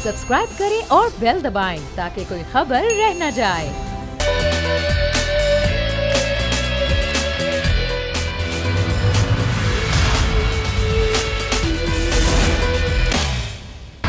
Subscribe करें और bell दबाएं ताकि कोई खबर रह न जाए।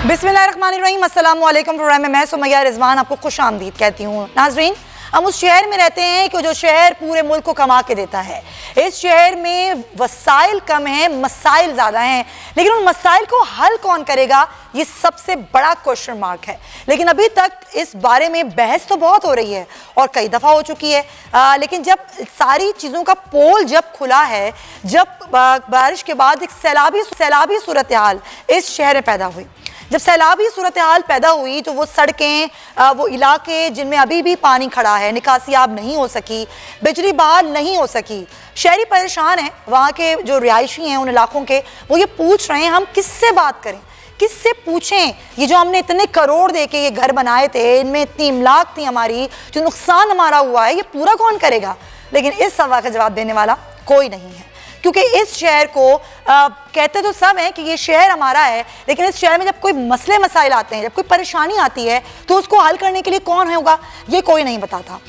बिस्मिल्लाहिर्रहमानिर्रहीम, अस्सलाम वालेकुम। प्रोग्राम में मैं सुमैया रिजवान आपको खुश आमदीद कहती हूँ। नाजरीन, हम उस शहर में रहते हैं कि जो शहर पूरे मुल्क को कमा के देता है। इस शहर में वसाइल कम हैं, मसाइल ज़्यादा हैं, लेकिन उन मसाइल को हल कौन करेगा, ये सबसे बड़ा क्वेश्चन मार्क है। लेकिन अभी तक इस बारे में बहस तो बहुत हो रही है और कई दफ़ा हो चुकी है, लेकिन जब सारी चीज़ों का पोल जब खुला है, जब बारिश के बाद एक सैलाबी सूरत हाल इस शहर में पैदा हुई, जब सैलाबी सूरत हाल पैदा हुई तो वो सड़कें, वो इलाके जिनमें अभी भी पानी खड़ा है, निकासियाब नहीं हो सकी, बिजली बहाल नहीं हो सकी, शहरी परेशान हैं। वहाँ के जो रिहायशी हैं उन इलाकों के, वो ये पूछ रहे हैं हम किससे बात करें, किससे पूछें। ये जो हमने इतने करोड़ दे के ये घर बनाए थे, इनमें इतनी इमलाक थी हमारी, जो नुकसान हमारा हुआ है, ये पूरा कौन करेगा। लेकिन इस सवाल का जवाब देने वाला कोई नहीं है, क्योंकि इस शहर को कहते तो सब हैं कि ये शहर हमारा है, लेकिन इस शहर में जब कोई मसले मसाइल आते हैं, जब कोई परेशानी आती है, तो उसको हल करने के लिए कौन होगा, ये कोई नहीं बताता।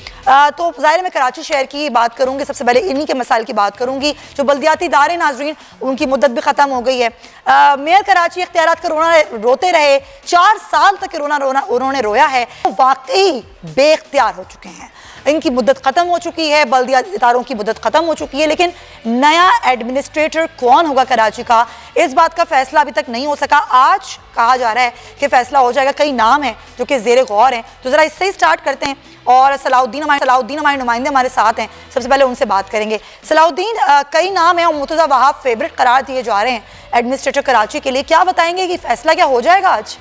तो ज़ाहिर मैं कराची शहर की बात करूँगी। सबसे पहले इन्हीं के मसाइल की बात करूँगी। जो बल्दियाती इदारे नाजरीन, उनकी मुद्दत भी ख़त्म हो गई है। मेयर कराची इख्तियारात का रोना रोते रहे, 4 साल तक उन्होंने रोया है, वाकई बेख्तियार हो चुके हैं। इनकी मुद्दत ख़त्म हो चुकी है, बल्दियाती इदारों की मुद्दत ख़त्म हो चुकी है, लेकिन नया एडमिनिस्ट्रेटर कौन होगा कराची का, इस बात का फैसला अभी तक नहीं हो सका। आज कहा जा रहा है कि फैसला हो जाएगा। कई नाम हैं जो कि ज़ेरे गौर हैं, तो ज़रा इससे ही स्टार्ट करते हैं। और सलाउद्दीन हमारे नुमाइंदे हमारे साथ हैं, सबसे पहले उनसे बात करेंगे। सलाउद्दीन, कई नाम हैं और मुर्तज़ा वहाब फेवरेट करार दिए जा रहे हैं एडमिनिस्ट्रेटर कराची के लिए, क्या बताएंगे कि फैसला क्या हो जाएगा आज?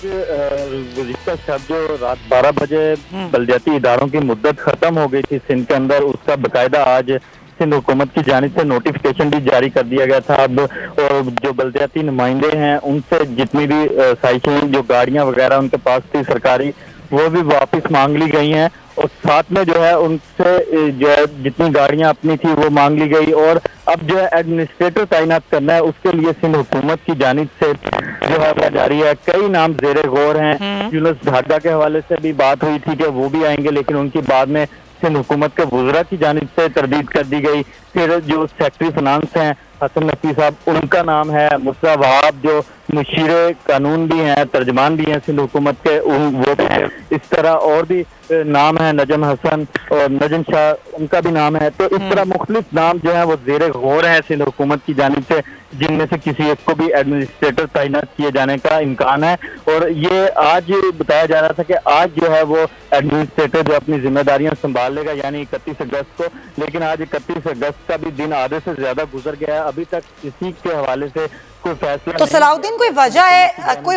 गुज़िश्ता शब जो रात 12 बजे बल्दियाती इदारों की मुद्दत खत्म हो गई थी सिंध के अंदर, उसका बाकायदा आज सिंध हुकूमत की जानिब से नोटिफिकेशन भी जारी कर दिया गया था। अब और जो बल्दियाती नुमाइंदे हैं उनसे जितनी भी साइकिल, जो गाड़ियां वगैरह उनके पास थी सरकारी, वो भी वापस मांग ली गई हैं, और साथ में जो है उनसे जो है जितनी गाड़ियां अपनी थी वो मांग ली गई। और अब जो है एडमिनिस्ट्रेटर तैनात करना है, उसके लिए सिंध हुकूमत की जानिब से जो है वह जारी है। कई नाम ज़ेरे गौर हैं। यूनुस ढाका के हवाले से भी बात हुई थी कि वो भी आएंगे, लेकिन उनकी बाद में सिंध हुकूमत के वज़रा की जानिब से तरदीद कर दी गई। फिर जो सेक्रेटरी फाइनेंस हैं हसन नकवी साहब, उनका नाम है। मुर्तज़ा वहाब जो मुशीरे कानून भी हैं, तर्जमान भी हैं सिंध हुकूमत के, वो भी हैं। इस तरह और भी नाम है, नजम हसन और नजम शाह, उनका भी नाम है। तो इस तरह मुख्तलिफ नाम जो है वो ज़ेरे गौर है सिंध हुकूमत की जानिब से, जिनमें से किसी एक को भी एडमिनिस्ट्रेटर तैनात किए जाने का इम्कान है। और ये आज बताया जा रहा था कि आज जो है वो एडमिनिस्ट्रेटर जो अपनी जिम्मेदारियां संभाल लेगा, यानी 31 अगस्त को। लेकिन आज 31 अगस्त का भी दिन आधे से ज्यादा गुजर गया है, अभी तक इसी के हवाले से कोई फैसला। तो सलाउद्दीन, कोई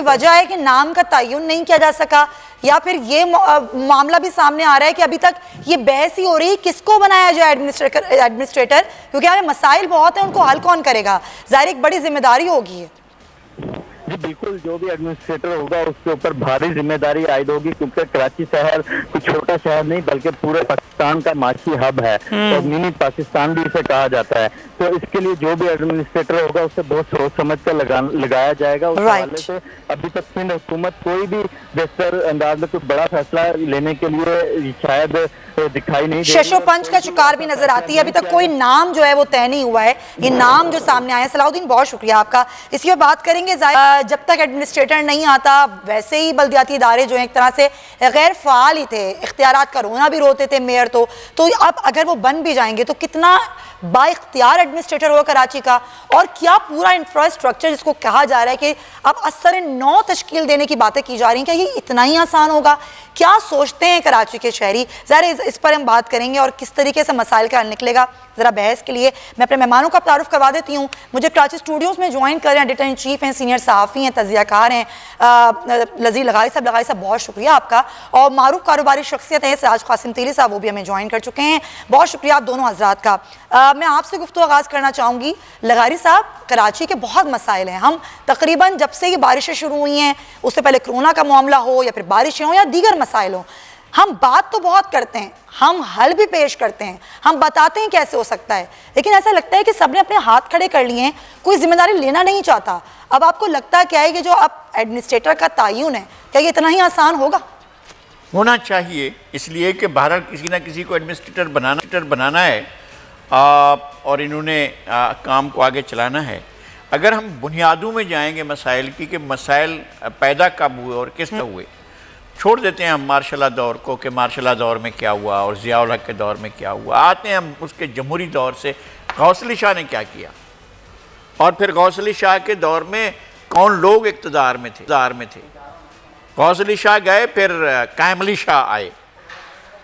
वजह है कि नाम का तयन नहीं किया जा सका, या फिर ये मामला भी सामने आ रहा है कि अभी तक ये बहस ही हो रही है किसको बनाया जाए एडमिनिस्ट्रेटर, क्योंकि हमें मसाइल बहुत हैं, उनको हल कौन करेगा, ज़ाहिर एक बड़ी जिम्मेदारी होगी है। जी बिल्कुल, जो भी एडमिनिस्ट्रेटर होगा उसके ऊपर भारी जिम्मेदारी आयद होगी, क्योंकि कराची शहर कोई छोटा शहर नहीं बल्कि पूरे पाकिस्तान का माशी हब है, और मिनी पाकिस्तान भी इसे कहा जाता है। तो इसके लिए जो भी एडमिनिस्ट्रेटर होगा उसे बहुत सोच समझ कर लगाया जाएगा। उस हवाले से अभी तक सिंध हुकूमत कोई भी बेहतर अंदाज में कोई बड़ा फैसला लेने के लिए शायद दिखाई नहीं, शशो पंच का शिकार भी नजर आती है। अभी तक कोई नाम जो है वो तय नहीं हुआ है, ये नाम जो सामने आए। सलाउद्दीन, बहुत शुक्रिया आपका। इसकी बात करेंगे। जब तक एडमिनिस्ट्रेटर नहीं आता, वैसे ही बल्दियाती इदारे जो हैं एक तरह से गैर फाल ही थे, इख्तियारात का रोना भी रोते थे मेयर। तो अब अगर वो बन भी जाएंगे तो कितना बाइख्तियार एडमिनिस्ट्रेटर होगा कराची का, और क्या पूरा इंफ्रास्ट्रक्चर जिसको कहा जा रहा है कि अब असर 9 तश्कील देने की बातें की जा रही हैं, क्या ये इतना ही आसान होगा? क्या सोचते हैं कराची के शहरी? ज़रा इस पर हम बात करेंगे और किस तरीके से मसाइल का हल निकलेगा। ज़रा बहस के लिए मैं अपने मेहमानों का तारुफ करवा देती हूँ। मुझे कराची स्टूडियोज़ में ज्वाइन कर रहे हैं, एडिटर इन चीफ हैं, सीनियर सहाफ़ी हैं, तज़ियाकार हैं, लज़ीज़ लगाई साहब, बहुत शुक्रिया आपका। और मारूफ कारोबारी शख्सियत है सिराज कासिम तेली साहब, वो भी हमें ज्वाइन कर चुके हैं, बहुत शुक्रिया आप दोनों हज़रात का। मैं आपसे गुफ्तगू आगाज़ करना चाहूँगी। लगारी साहब, कराची के बहुत मसाइल हैं। हम तकरीबन जब से ये बारिशें शुरू हुई हैं, उससे पहले कोरोना का मामला हो या फिर बारिशें हो या दीगर मसाइल हो, हम बात तो बहुत करते हैं, हम हल भी पेश करते हैं, हम बताते हैं कैसे हो सकता है, लेकिन ऐसा लगता है कि सबने अपने हाथ खड़े कर लिए हैं, कोई जिम्मेदारी लेना नहीं चाहता। अब आपको लगता क्या है कि जो अब एडमिनिस्ट्रेटर का तायुन है, क्या ये इतना ही आसान होगा? होना चाहिए, इसलिए कि बहरहाल किसी ना किसी को एडमिनिस्ट्रेटर बनाना है और इन्होंने काम को आगे चलाना है। अगर हम बुनियादों में जाएंगे मसाइल की कि मसाइल पैदा कब हुए और किस तरह हुए, छोड़ देते हैं हम मार्शल लॉ दौर को कि मार्शल लॉ दौर में क्या हुआ और ज़िया-उल हक के दौर में क्या हुआ, आते हैं हम उसके जमहूरी दौर से गौस अली शाह ने क्या किया, और फिर गौस अली शाह के दौर में कौन लोग इक़्तिदार में थे। गौस अली शाह गए, फिर कायम अली शाह आए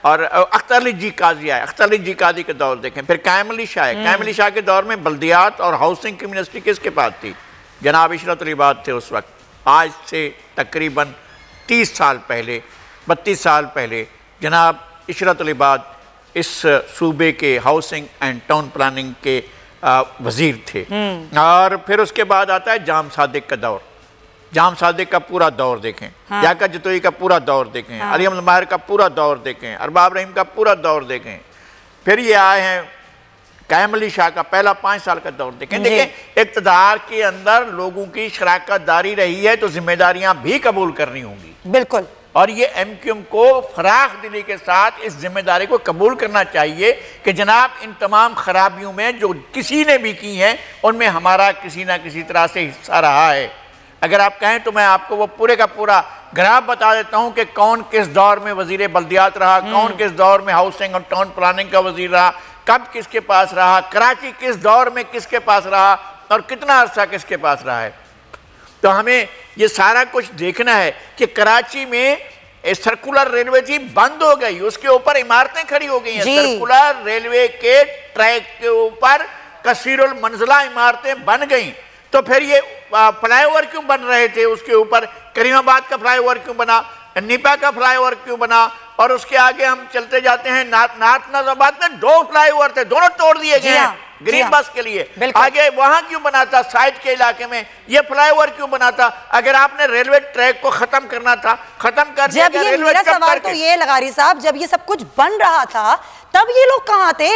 और अख्तर अली जी काजी आए। अख्तर अली जी काजी के दौर देखें, फिर कायम अली शाह आए। कायम अली शाह के दौर में बल्दियात और हाउसिंग की मिनिस्ट्री किसके पास थी? जनाब इशरत अली बाद थे उस वक्त। आज से तकरीबन 30 साल पहले, 32 साल पहले जनाब इशरत अली बाद इस सूबे के हाउसिंग एंड टाउन प्लानिंग के वज़ीर थे। और फिर उसके बाद आता है जाम सादिक का दौर। जाम सादिक का पूरा दौर देखें, याका जतोई का पूरा दौर देखें, अली अहमद माहिर का पूरा दौर देखें, अरबाब रहीम का पूरा दौर देखें। फिर ये आए हैं कायम अली शाह का पहला 5 साल का दौर देखें। देखें, इक़्तिदार के अंदर लोगों की शराकत दारी रही है तो जिम्मेदारियां भी कबूल करनी होंगी। बिल्कुल। और ये MQM को फराख दिली के साथ इस जिम्मेदारी को कबूल करना चाहिए कि जनाब इन तमाम खराबियों में जो किसी ने भी की हैं उनमें हमारा किसी ना किसी तरह से हिस्सा रहा है। अगर आप कहें तो मैं आपको वो पूरे का पूरा ग्राफ बता देता हूं कि कौन किस दौर में वजीर बल्दियात रहा, कौन किस दौर में हाउसिंग और टाउन प्लानिंग का वजीर रहा, कब किसके पास रहा, कराची किस दौर में किसके पास रहा और कितना अर्सा किसके पास रहा है। तो हमें ये सारा कुछ देखना है कि कराची में सर्कुलर रेलवे थी, बंद हो गई, उसके ऊपर इमारतें खड़ी हो गई हैं। सर्कुलर रेलवे के ट्रैक के ऊपर कसीरुल मंजिला इमारतें बन गई। तो फिर ये फ्लाईओवर क्यों बन रहे थे? उसके ऊपर करीमाबाद का फ्लाईओवर क्यों बना, निपा का फ्लाईओवर क्यों बना, और उसके आगे हम चलते जाते हैं नाथ नाजाबाद में 2 फ्लाईओवर थे, दोनों तोड़ दिए गए हैं ग्रीन बस के लिए। आगे वहां क्यों बना था? साइड के इलाके में ये फ्लाईओवर क्यों बना था? अगर आपने रेलवे ट्रैक को खत्म करना था, खत्म कर दिया। मेरा सवाल तो ये लगारी साहब, जब ये सब कुछ बन रहा था तब ये लोग कहाँ थे?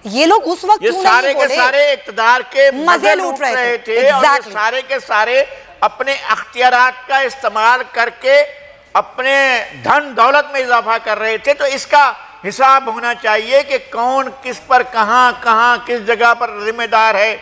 ये लोग उस वक्त क्यों नहीं बोले? सारे इक़्तिदार के मजे लूट रहे थे और सारे के सारे अपने अख्तियारात का इस्तेमाल करके अपने धन दौलत में इजाफा कर रहे थे। तो इसका हिसाब होना चाहिए कि कौन किस पर कहां किस जगह पर जिम्मेदार है।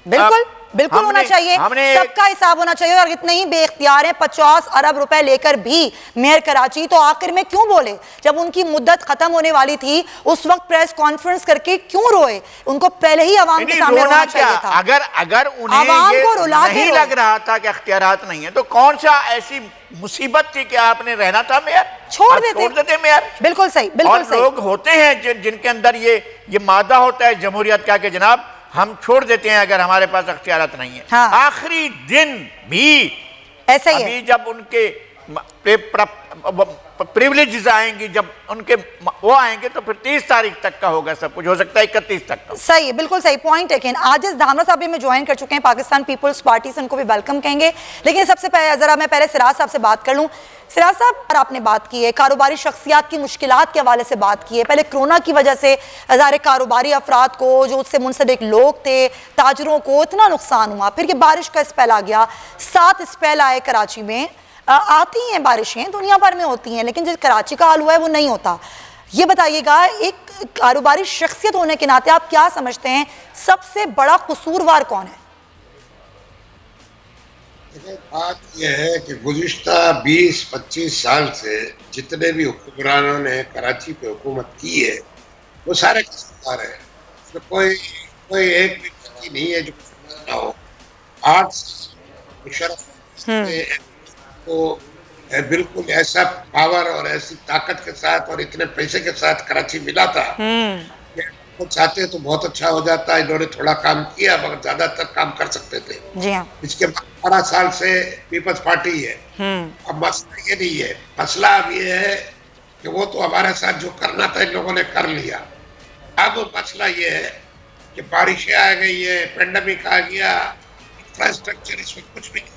बिल्कुल बिल्कुल होना चाहिए, सबका हिसाब होना चाहिए। और इतने ही बेख्तियार हैं, 50 अरब रुपए लेकर भी मेयर कराची तो आखिर में क्यों बोले? जब उनकी मुद्दत खत्म होने वाली थी उस वक्त प्रेस कॉन्फ्रेंस करके क्यों रोए? उनको पहले ही आवाम के सामने रोना चाहिए था। अगर उन्हें ये नहीं लग रहा था कि अख्तियारात नहीं है तो कौन सा ऐसी मुसीबत थी कि आपने रहना था मेयर? छोड़ देते मेयर। बिल्कुल सही, बिल्कुल सही। लोग होते हैं जिनके अंदर ये मादा होता है जमहूरियत का कि जनाब हम छोड़ देते हैं अगर हमारे पास अख्तियारत नहीं है। हाँ। आखिरी दिन भी ऐसा ही है। जब उनके प्रिविलेजेस आएंगी, जब उनके वो आएंगे तो फिर 30 तारीख तक का होगा सब कुछ, हो सकता है 31 तक का। सही, बिल्कुल सही पॉइंट है। आज धामरा साहब भी में ज्वाइन कर चुके हैं पाकिस्तान पीपल्स पार्टी से, उनको भी वेलकम कहेंगे। लेकिन सबसे पहले जरा मैं पहले सिराज साहब से बात कर लूं। सिराज साहब, आपने बात की है कारोबारी शख्सियात की मुश्किलात के हवाले से बात की है। पहले कोरोना की वजह से हज़ारे कारोबारी अफराद को, जो उससे मुंसलिक लोग थे, ताजरों को इतना नुकसान हुआ। फिर ये बारिश का स्पेल आ गया, 7 स्पेल आए कराची में। आती हैं बारिशें, दुनिया भर में होती हैं, लेकिन जो कराची का हाल हुआ है वो नहीं होता। ये बताइएगा, एक कारोबारी शख्सियत होने के नाते आप क्या समझते हैं सबसे बड़ा कसूरवार कौन है? बात यह है कि गुज़िश्ता 20-25 साल से जितने भी हुक्मरानों ने कराची पे हुकूमत की है वो सारे कसूरवार हैं। तो कोई एक भी व्यक्ति नहीं है जो कसूरवार ना हो। 8 मुशर्रफ को बिल्कुल ऐसा पावर और ऐसी ताकत के साथ और इतने पैसे के साथ कराची मिला था, वो चाहते तो बहुत अच्छा हो जाता। इन्होंने थोड़ा काम किया मगर ज्यादातर काम कर सकते थे। जी हाँ। इसके 12 साल से पीपल्स पार्टी है। अब मसला ये नहीं है, मसला अब ये है कि वो तो हमारे साथ जो करना था इन लोगों ने कर लिया। अब मसला ये है कि बारिशें आ गई है, पेंडेमिक आ गया, इंफ्रास्ट्रक्चर इसमें कुछ भी नहीं।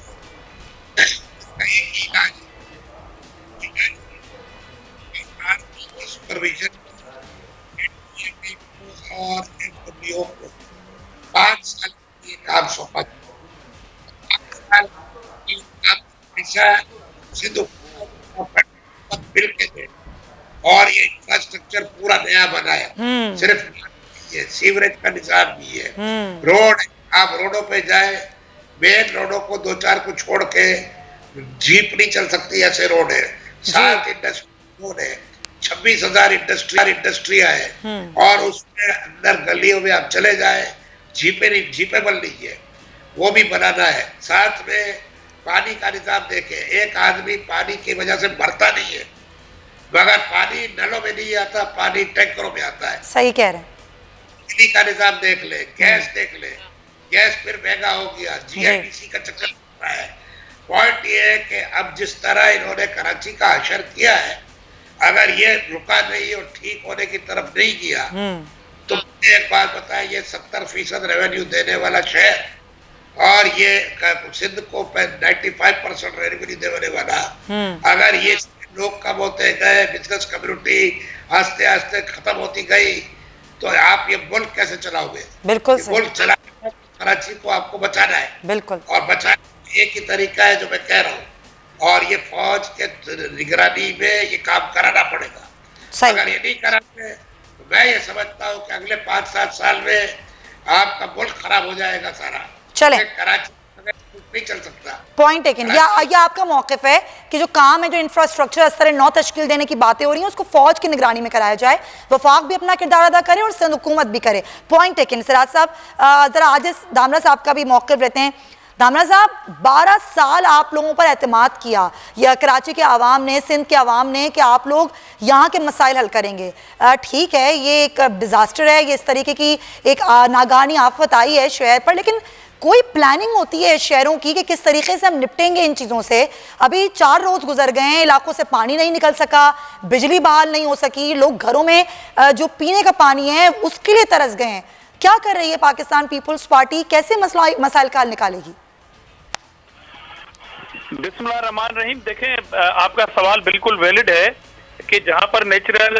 सुपरविजन और एमडब्ल्यू को 5 साल के लिए काम सौंपा। सिंधु बिल के थे और ये इंफ्रास्ट्रक्चर पूरा नया बनाया। सिर्फ ये सीवरेज का निजाम भी है, रोड, आप रोडों पे जाए, मेन रोडों को 2-4 को छोड़ के जीप नहीं चल सकती, ऐसे रोड है। 7 इंडस्ट्री रोड है, 26,000 इंडस्ट्रियां है और उसमें अंदर गलियों में आप चले जाए, जीपेबल नहीं है, वो भी बनाना है। साथ में पानी का निजाम देखे, एक आदमी पानी की वजह से मरता नहीं है, मगर पानी नलों में नहीं आता, पानी टैंकरों में आता है। सही कह रहे हैं। बिजली का निजाम देख ले, गैस देख ले, गैस फिर महंगा हो गया, जीआईडीसी का चक्कर लग रहा है। पॉइंट ये है कि अब जिस तरह इन्होंने कराची का हशर किया है, अगर ये रुका नहीं और ठीक होने की तरफ नहीं गया तो एक बात बताएं, ये 70% रेवेन्यू देने वाला शहर और ये सिंध को 95% रेवेन्यू देने वाला, अगर ये लोग कम होते गए, बिजनेस कम्युनिटी आस्ते आस्ते खत्म होती गई, तो आप ये मुल्क कैसे चलाओगे? बिल्कुल मुल्क चलाना, कराची को आपको बचाना है। बिल्कुल। और बचाने एक ही तरीका है जो मैं कह रहा हूँ, और ये फौज के निगरानी में ये काम कराना पड़ेगा। अगर ये नहीं कराते तो मैं ये समझता हूँ कि अगले 5-7 साल में आपका मुल्क खराब हो जाएगा सारा। चले, कराची नहीं चल सकता। Point taken. या आपका मौक़िफ़ है कि जो काम है, जो इंफ्रास्ट्रक्चर इस तरह 9 तश्कील देने की बातें हो रही हैं, उसको फौज की निगरानी में कराया जाए, वफाक भी अपना किरदार अदा करे और सिंध हुकूमत भी करे। Point taken. सिराज साहब, जरा आजिज़ दामरा साहब का भी मौक़िफ़ रहते हैं। दामरा साहब, 12 साल आप लोगों पर एतमाद किया या कराची के आवाम ने, सिंध के आवाम ने, कि आप लोग यहाँ के मसाइल हल करेंगे। ठीक है, ये एक डिज़ास्टर है, ये इस तरीके की एक नागानी आफत आई है शहर पर, लेकिन कोई प्लानिंग होती है शहरों की कि किस तरीके से हम निपटेंगे इन चीज़ों से? अभी 4 रोज़ गुजर गए हैं, इलाकों से पानी नहीं निकल सका, बिजली बहाल नहीं हो सकी, लोग घरों में जो पीने का पानी है उसके लिए तरस गए हैं। क्या कर रही है पाकिस्तान पीपल्स पार्टी? कैसे मसाइल का हल निकालेगी? बिस्मिल्लाहिर्रहमानिर्रहीम। देखें, आपका सवाल बिल्कुल वैलिड है कि जहां पर नेचुरल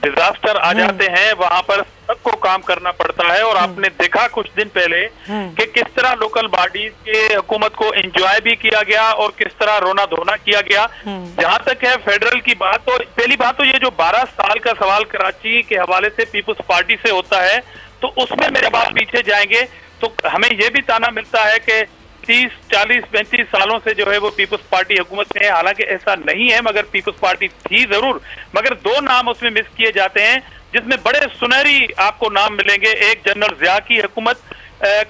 डिजास्टर आ जाते हैं वहां पर सबको काम करना पड़ता है। और आपने देखा कुछ दिन पहले कि किस तरह लोकल बॉडीज के हुकूमत को एंजॉय भी किया गया और किस तरह रोना धोना किया गया। जहां तक है फेडरल की बात, तो पहली बात तो ये जो 12 साल का सवाल कराची के हवाले से पीपुल्स पार्टी से होता है, तो उसमें मेरे बात पीछे जाएंगे तो हमें यह भी ताना मिलता है कि 30, 40, 35 सालों से जो है वो पीपुल्स पार्टी हुकूमत में है। हालांकि ऐसा नहीं है, मगर पीपुल्स पार्टी थी जरूर, मगर 2 नाम उसमें मिस किए जाते हैं जिसमें बड़े सुनहरी आपको नाम मिलेंगे। एक जनरल ज़िया की हुकूमत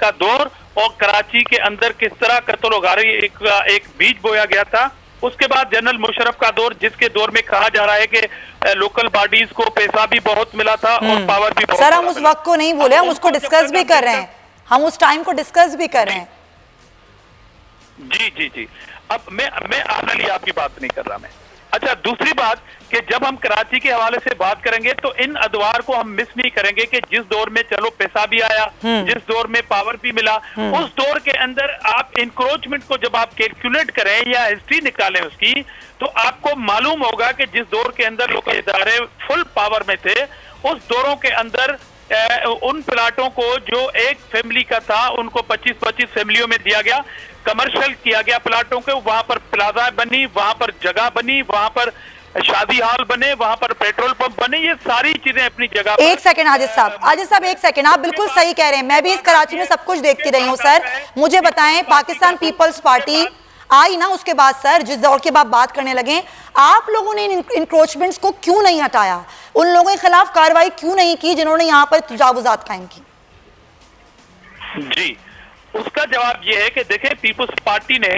का दौर और कराची के अंदर किस तरह कत्ल वगारी एक बीज बोया गया था। उसके बाद जनरल मुशर्रफ का दौर, जिसके दौर में कहा जा रहा है कि लोकल बॉडीज को पैसा भी बहुत मिला था और पावर भी बहुत। सर, हम उस वक्त को नहीं बोले, हम उसको डिस्कस भी कर रहे हैं, हम उस टाइम को डिस्कस भी कर रहे हैं। जी। अब मैं आपकी बात नहीं कर रहा मैं। अच्छा, दूसरी बात कि जब हम कराची के हवाले से बात करेंगे तो इन अदवार को हम मिस नहीं करेंगे कि जिस दौर में चलो पैसा भी आया, जिस दौर में पावर भी मिला, उस दौर के अंदर आप इंक्रोचमेंट को जब आप कैलकुलेट करें या हिस्ट्री निकालें उसकी, तो आपको मालूम होगा कि जिस दौर के अंदर लोग इदारे फुल पावर में थे, उस दौरों के अंदर उन प्लाटों को जो एक फैमिली का था उनको 25-25 फैमिलियों में दिया गया, कमर्शियल किया गया प्लाटों के। वहां पर प्लाजा बनी, वहां पर जगह बनी, वहां पर शादी हॉल बने, वहां पर पेट्रोल पंप बने, ये सारी चीजें अपनी जगह। एक सेकंड आजिज साहब, एक सेकंड, आप बिल्कुल सही कह रहे हैं। मैं भी इस कराची में सब कुछ देखती रही हूँ। सर, मुझे बताएं, पाकिस्तान पीपल्स पार्टी आई ना, उसके बाद सर जिस दौर के बाद बात करने लगे, आप लोगों ने इन इंक्रोचमेंट्स को क्यों नहीं हटाया? उन लोगों के खिलाफ कार्रवाई क्यों नहीं की जिन्होंने यहाँ पर तजावुजात कायम की? जी, उसका जवाब ये है कि देखें, पीपल्स पार्टी ने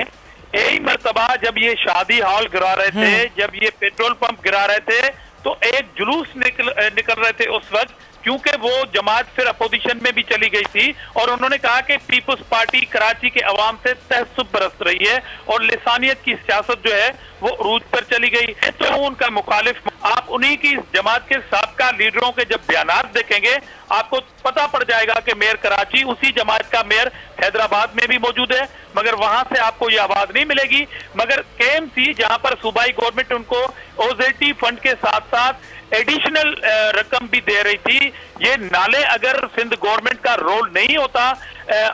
यही मर्तबा जब ये शादी हॉल गिरा रहे थे, जब ये पेट्रोल पंप गिरा रहे थे, तो एक जुलूस निकल रहे थे उस वक्त, क्योंकि वो जमात फिर अपोजिशन में भी चली गई थी और उन्होंने कहा कि पीपल्स पार्टी कराची के अवाम से तहस्सुब बरस रही है और लिसानियत की सियासत जो है वो रूज पर चली गई है, तो उनका मुखालिफ आप उन्हीं की जमात के साबका लीडरों के जब बयानात देखेंगे आपको पता पड़ जाएगा कि मेयर कराची उसी जमात का मेयर हैदराबाद में भी मौजूद है, मगर वहां से आपको ये आवाज नहीं मिलेगी। मगर केएमसी जहां पर सूबाई गवर्नमेंट उनको ओजेटी फंड के साथ साथ एडिशनल रकम भी दे रही थी, ये नाले अगर सिंध गवर्नमेंट का रोल नहीं होता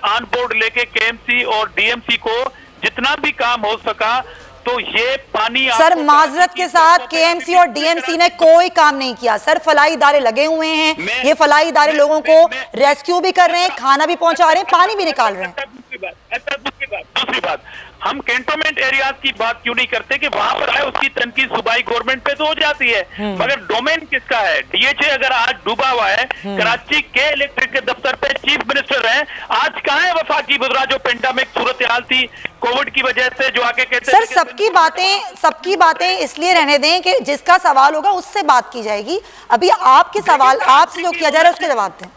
ऑन बोर्ड लेके केएमसी और डीएमसी को जितना भी काम हो सका, तो ये पानी सर माजरत के साथ केएमसी और डीएमसी ने कोई काम नहीं किया सर। फलाई इदारे लगे हुए हैं, ये फलाई इदारे लोगों को रेस्क्यू भी कर रहे हैं, खाना भी पहुंचा रहे हैं, पानी भी निकाल रहे हैं। दूसरी बात हम कैंटोनमेंट एरियाज की बात क्यों नहीं करते कि वहां पर है उसकी तनकीद सूबाई गवर्नमेंट पे तो हो जाती है, मगर डोमेन किसका है? डीएचए अगर आज डूबा हुआ है, कराची के इलेक्ट्रिक के दफ्तर पे चीफ मिनिस्टर हैं, आज कहां है वफाकी वज़रा जो पेंडेमिक सूरत हाल थी कोविड की वजह से, जो आके कहते सर सबकी बातें इसलिए रहने दें कि जिसका सवाल होगा उससे बात की जाएगी। अभी आपके सवाल आपसे जो किया जा रहा है उसके जवाब दें।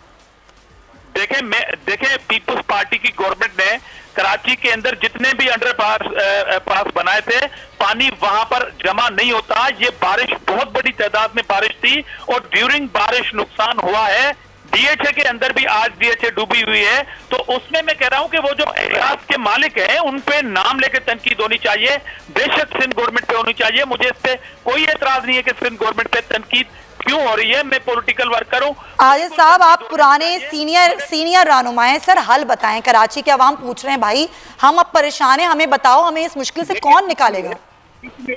देखें पीपुल्स पार्टी की गवर्नमेंट ने कराची के अंदर जितने भी अंडर पास बनाए थे, पानी वहां पर जमा नहीं होता। ये बारिश बहुत बड़ी तादाद में बारिश थी और ड्यूरिंग बारिश नुकसान हुआ है। डीएचए के अंदर भी आज डीएचए डूबी हुई है, तो उसमें मैं कह रहा हूं कि वो जो एरियाज के मालिक हैं उन पे नाम लेकर तनकीद होनी चाहिए, बेशक सिंध गवर्नमेंट पे होनी चाहिए। मुझे इस पे कोई एतराज नहीं है कि सिंध गवर्नमेंट पे तनकीद क्यों हो रही है, मैं पॉलिटिकल वर्कर हूं। आजिज साहब आप पुराने सीनियर रहनुमा हैं, सर हल बताएं। कराची के अवाम पूछ रहे हैं भाई हम अब परेशान हैं, हमें बताओ हमें इस मुश्किल से कौन निकालेगा? जी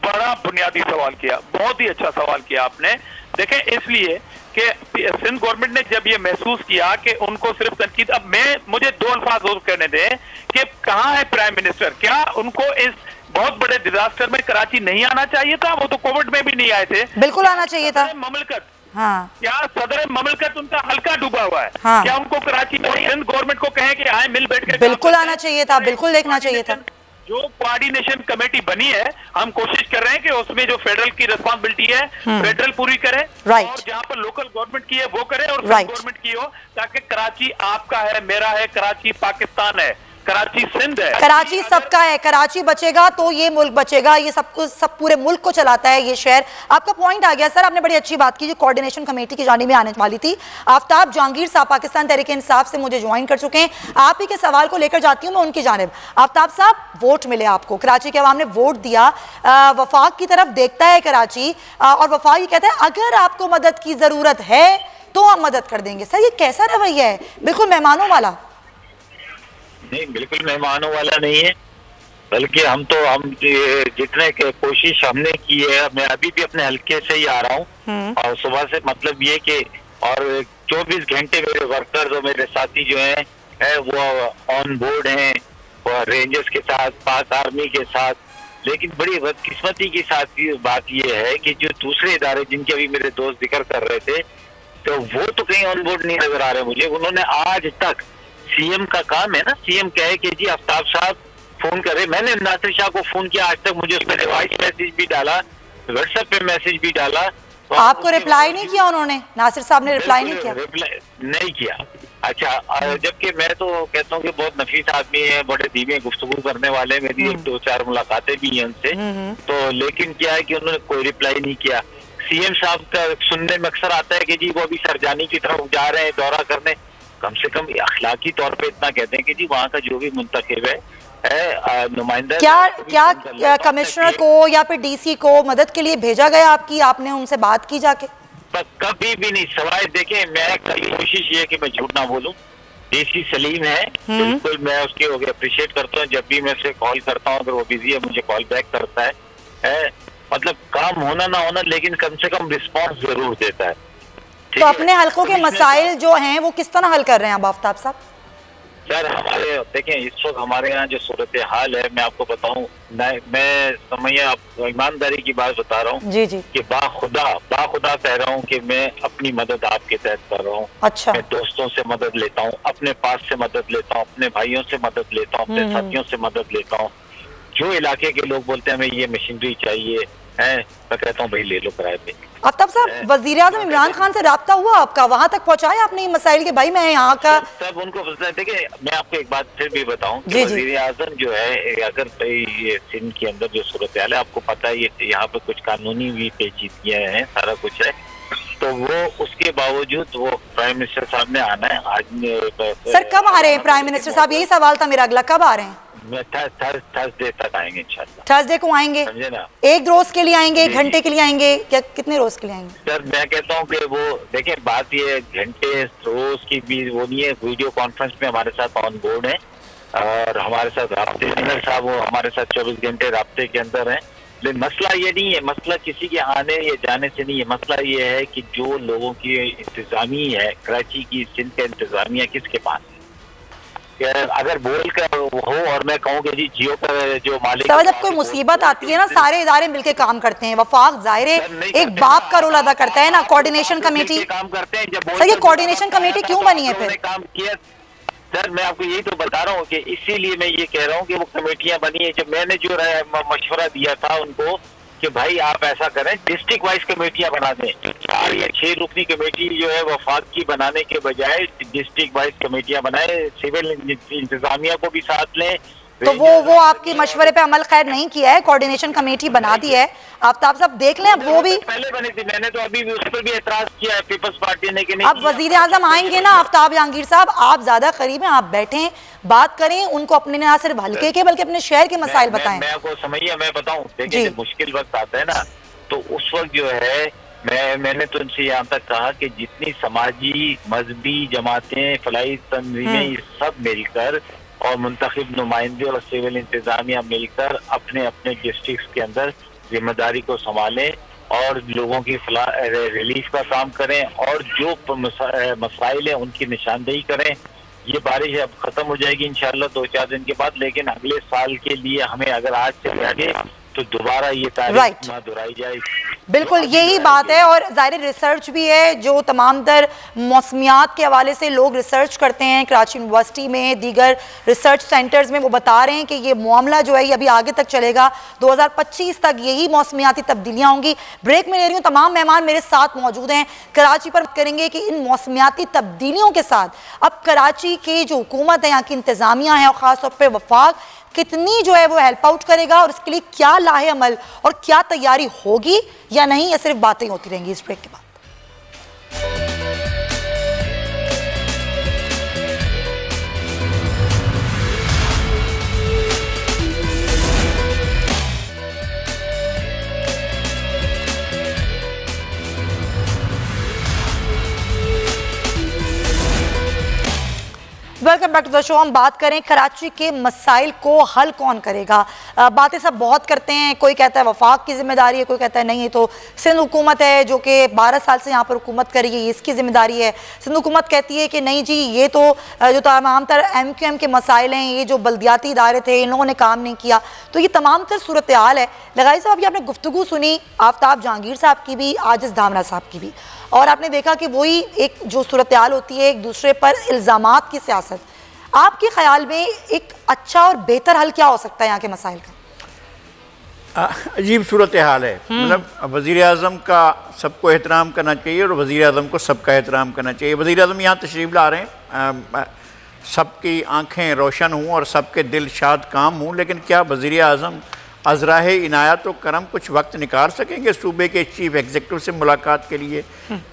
बड़ा बुनियादी सवाल किया, बहुत ही अच्छा सवाल किया आपने। देखें इसलिए कि सिंध गवर्नमेंट ने जब ये महसूस किया कि उनको सिर्फ तनकीद, अब मुझे दो अल्फाज और कहने दें कि कहां है प्राइम मिनिस्टर? क्या उनको इस बहुत बड़े डिजास्टर में कराची नहीं आना चाहिए था? वो तो कोविड में भी नहीं आए थे। बिल्कुल आना चाहिए था। ममलकत हाँ। क्या सदर ममलकत उनका हल्का डूबा हुआ है? हाँ। क्या उनको कराची में सिंध गवर्नमेंट को कहें कि आए मिल बैठ के? बिल्कुल आना चाहिए था, बिल्कुल देखना चाहिए था। जो कोऑर्डिनेशन कमेटी बनी है, हम कोशिश कर रहे हैं कि उसमें जो फेडरल की रिस्पांसिबिलिटी है फेडरल पूरी करे, और जहां पर लोकल गवर्नमेंट की है वो करे और गवर्नमेंट की हो, ताकि कराची आपका है, मेरा है, कराची पाकिस्तान है, कराची सिंध है, कराची सबका है। कराची बचेगा तो ये मुल्क बचेगा, ये सब पूरे मुल्क को चलाता है ये शहर। आपका पॉइंट आ गया सर, आपने बड़ी अच्छी बात की जो कोऑर्डिनेशन कमेटी की जानिब में आने वाली थी। आफ्ताब जहांगीर साहब पाकिस्तान तहरीक इंसाफ से मुझे ज्वाइन कर चुके हैं, आप ही के सवाल को लेकर जाती हूँ मैं उनकी जानिब। आफ्ताब साहब वोट मिले आपको, कराची के अवाम ने वोट दिया, वफाक की तरफ देखता है कराची और वफाक ये कहता है अगर आपको मदद की जरूरत है तो हम मदद कर देंगे। सर ये कैसा रवैया है? बिल्कुल मेहमानों वाला नहीं, बिल्कुल मेहमानों वाला नहीं है, बल्कि हम जितने कोशिश हमने की है, मैं अभी भी अपने हल्के से ही आ रहा हूँ और सुबह से मतलब ये कि और 24 घंटे मेरे वर्कर्स और मेरे साथी जो हैं वो ऑन बोर्ड हैं, रेंजर्स के साथ, पाक आर्मी के साथ। लेकिन बड़ी बदकिस्मती की साथ बात ये है कि जो दूसरे इदारे जिनके अभी मेरे दोस्त जिक्र कर रहे थे, तो वो तो कहीं ऑन बोर्ड नहीं नजर आ रहे मुझे। उन्होंने आज तक, सीएम का काम है ना, सीएम कहे कि जी आफ्ताब साहब फोन करे, मैंने नासिर शाह को फोन किया, आज तक मुझे उस पर वॉइस मैसेज भी डाला, व्हाट्सएप पे मैसेज भी डाला, आपको रिप्लाई नहीं किया उन्होंने? नासिर साहब ने रिप्लाई नहीं किया? रिप्लाई नहीं किया। अच्छा, जबकि मैं तो कहता हूँ कि बहुत नफीस आदमी है, बड़े धीमे गुफ्तगू करने वाले, मेरी 1-2-4 मुलाकातें भी हैं उनसे, तो लेकिन क्या है कि उन्होंने कोई रिप्लाई नहीं किया। सीएम साहब का सुनने में अक्सर आता है कि जी वो अभी सरजानी की तरफ जा रहे हैं दौरा करने, कम से कम अखलाकी तौर पे इतना कहते हैं कि जी वहाँ का जो भी मुंतखब है नुमाइंदा, क्या कमिश्नर को या फिर डीसी को मदद के लिए भेजा गया आपकी? आपने उनसे बात की जाके? कभी भी नहीं, सवाल देखें, मैं कोशिश ये कि मैं झूठ ना बोलूं। डीसी सलीम है, बिल्कुल मैं उसके अप्रिशिएट करता हूँ, जब भी मैं उसे कॉल करता हूँ अगर वो बिजी है मुझे कॉल बैक करता है, मतलब काम होना ना होना लेकिन कम से कम रिस्पॉन्स जरूर देता है। तो अपने हल्कों के मसाइल जो हैं वो किस तरह हल कर रहे हैं अब आफ्ताब साहब? सर हमारे देखें इस वक्त हमारे यहाँ जो सूरत हाल है, मैं आपको बताऊं, मैं समझिए आप ईमानदारी की बात बता रहा हूँ जी कि बाखुदा कह रहा हूँ कि मैं अपनी मदद आपके तहत कर रहा हूँ। अच्छा। मैं दोस्तों से मदद लेता हूँ, अपने पास से मदद लेता हूँ, अपने भाइयों से मदद लेता हूँ, अपने साथियों से मदद लेता हूँ। जो इलाके के लोग बोलते हैं हमें ये मशीनरी चाहिए, है, मैं कहता हूँ भाई ले लो किराए पे। आफ्ताब साहब, वजीर आज़म इमरान खान से राब्ता हुआ आपका, वहां तक पहुंचाया आपने ये मसाइल के भाई मैं यहाँ का? सब उनको देखिए, मैं आपको एक बात फिर भी बताऊं कि जी, वजीर आज़म जो है, अगर ये सिंध के अंदर जो सूरत हाल है, आपको पता है ये यहाँ पे कुछ कानूनी भी पेचीदगियां हैं, सारा कुछ है, तो वो उसके बावजूद वो प्राइम मिनिस्टर साहब ने आना है आज। सर कब आ रहे हैं प्राइम मिनिस्टर साहब, यही सवाल था मेरा अगला, कब आ रहे हैं? थर्सडे तक आएंगे इंशाल्लाह। थर्सडे को आएंगे, समझे ना? एक रोज के लिए आएंगे, एक घंटे के लिए आएंगे, क्या कितने रोज के लिए आएंगे? सर मैं कहता हूँ कि वो देखिए, बात ये घंटे रोज की भी वो नहीं है, वीडियो कॉन्फ्रेंस में हमारे साथ ऑन बोर्ड है और हमारे साथ राब्ते जनरल साहब वो हमारे साथ 24 घंटे राब्ते के अंदर है। लेकिन मसला ये नहीं है, मसला किसी के आने या जाने से नहीं है, मसला ये है कि जो लोगों की इंतजामी है, कराची की सिंध का इंतजामिया किसके पास है? अगर बोल कर हो और मैं कहूँ कि जी जियो का जो मालिक, जब कोई मुसीबत आती है ना, सारे इदारे मिलकर काम करते हैं। वफाक जाहिर है एक बाप का रोल अदा करता है ना, कोऑर्डिनेशन कमेटी काम करते हैं। जब सर ये कोऑर्डिनेशन कमेटी क्यों बनी है फिर? काम किया सर, मैं आपको यही तो बता रहा हूँ कि इसीलिए मैं ये कह रहा हूँ कि वो कमेटियां बनी है। जब मैंने जो मशवरा दिया था उनको कि भाई आप ऐसा करें, डिस्ट्रिक्ट वाइज कमेटियां बना दें, 4 या 6 रुकनी कमेटी जो है वफाक की बनाने के बजाय डिस्ट्रिक्ट वाइज कमेटियां बनाए, सिविल इंतजामिया को भी साथ लें। तो वो आपके मशवरे पे अमल खैर नहीं किया है, कोऑर्डिनेशन कमेटी बना दी है। आफ्ताब साहब देख लें, अब वो भी पहले बनी थी, मैंने तो अभी भी उस पर भी एतराज किया है पीपल्स पार्टी ने कि नहीं। अब वजीर आजम आएंगे ना आफ्ताब जहांगीर साहब, आप ज्यादा करीब हैं, आप बैठें, बात करें, उनको अपने ना सिर्फ हल्के के बल्कि अपने शहर के मसाइल बताएं। मैं आपको समझिए, मैं बताऊं, देखिए मुश्किल वक्त आता है ना, तो उस वक्त जो है मैंने तो उनसे यहाँ तक कहा कि जितनी समाजी मजहबी जमातें, फलाई तंजीमें सब मिलकर और मुंतखब नुमाइंदे और सिविल इंतजामिया मिलकर अपने अपने डिस्ट्रिक्ट के अंदर जिम्मेदारी को संभालें और लोगों की रिलीफ का काम करें और जो मसाइल है उनकी निशानदेही करें। ये बारिश अब खत्म हो जाएगी इंशाल्लाह 2-4 दिन के बाद, लेकिन अगले साल के लिए हमें अगर आज से आगे तो दोबारा ये तारीख ना दोहराई जाए। बिल्कुल यही बात है, और ज़ाहिर रिसर्च भी है, जो तमाम तर मौसमियात के हवाले से लोग रिसर्च करते हैं कराची यूनिवर्सिटी में, दीगर रिसर्च सेंटर्स में, वो बता रहे हैं कि ये मामला जो है ये अभी आगे तक चलेगा, 2025 तक यही मौसमियाती तब्दीलियाँ होंगी। ब्रेक में ले रही हूँ, तमाम मेहमान मेरे साथ मौजूद हैं, कराची पर करेंगे कि इन मौसमियाती तब्दीलियों के साथ अब कराची की जो हुकूमत है, यहाँ की इंतज़ामिया है और ख़ास तौर पर वफाक कितनी जो है वो हेल्प आउट करेगा और इसके लिए क्या लाहे अमल और क्या तैयारी होगी या नहीं, या सिर्फ बातें होती रहेंगी। इस ब्रेक के बाद welcome back to the show. हम बात करें कराची के मसाइल को हल कौन करेगा। बातें सब बहुत करते हैं, कोई कहता है वफाक की जिम्मेदारी है, कोई कहता है नहीं ये तो सिंध हुकूमत है जो कि 12 साल से यहाँ पर हुकूमत कर रही है, इसकी जिम्मेदारी है। सिंध हुकूमत कहती है कि नहीं जी ये तो जो तमाम तर MQM के मसाइल हैं, ये जो बल्दियाती इदारे थे इन लोगों ने काम नहीं किया। तो ये तमाम तर सूरत हाल है। लगाई साहब, अभी आपने गुफ्तगू सुनी आफ्ताब जहांगीर साहब की भी, आजिज़ धामरा साहब की भी, और आपने देखा कि वही एक जो सूरत हाल होती है, एक दूसरे पर इल्ज़ामात की सियासत। आपके ख्याल में एक अच्छा और बेहतर हल क्या हो सकता है यहाँ के मसाइल का? अजीब सूरत हाल है। मतलब वज़ीर आज़म का सबको एहतराम करना चाहिए और वज़ीर आज़म को सबका एहतराम करना चाहिए। वज़ीर आज़म यहाँ तशरीफ़ ला रहे हैं, सबकी आंखें रोशन हों और सबके दिल शाद काम हों, लेकिन क्या वज़ीर आज़म अज़राह इनायत व करम कुछ वक्त निकाल सकेंगे सूबे के चीफ एग्जीक्यूटिव से मुलाकात के लिए?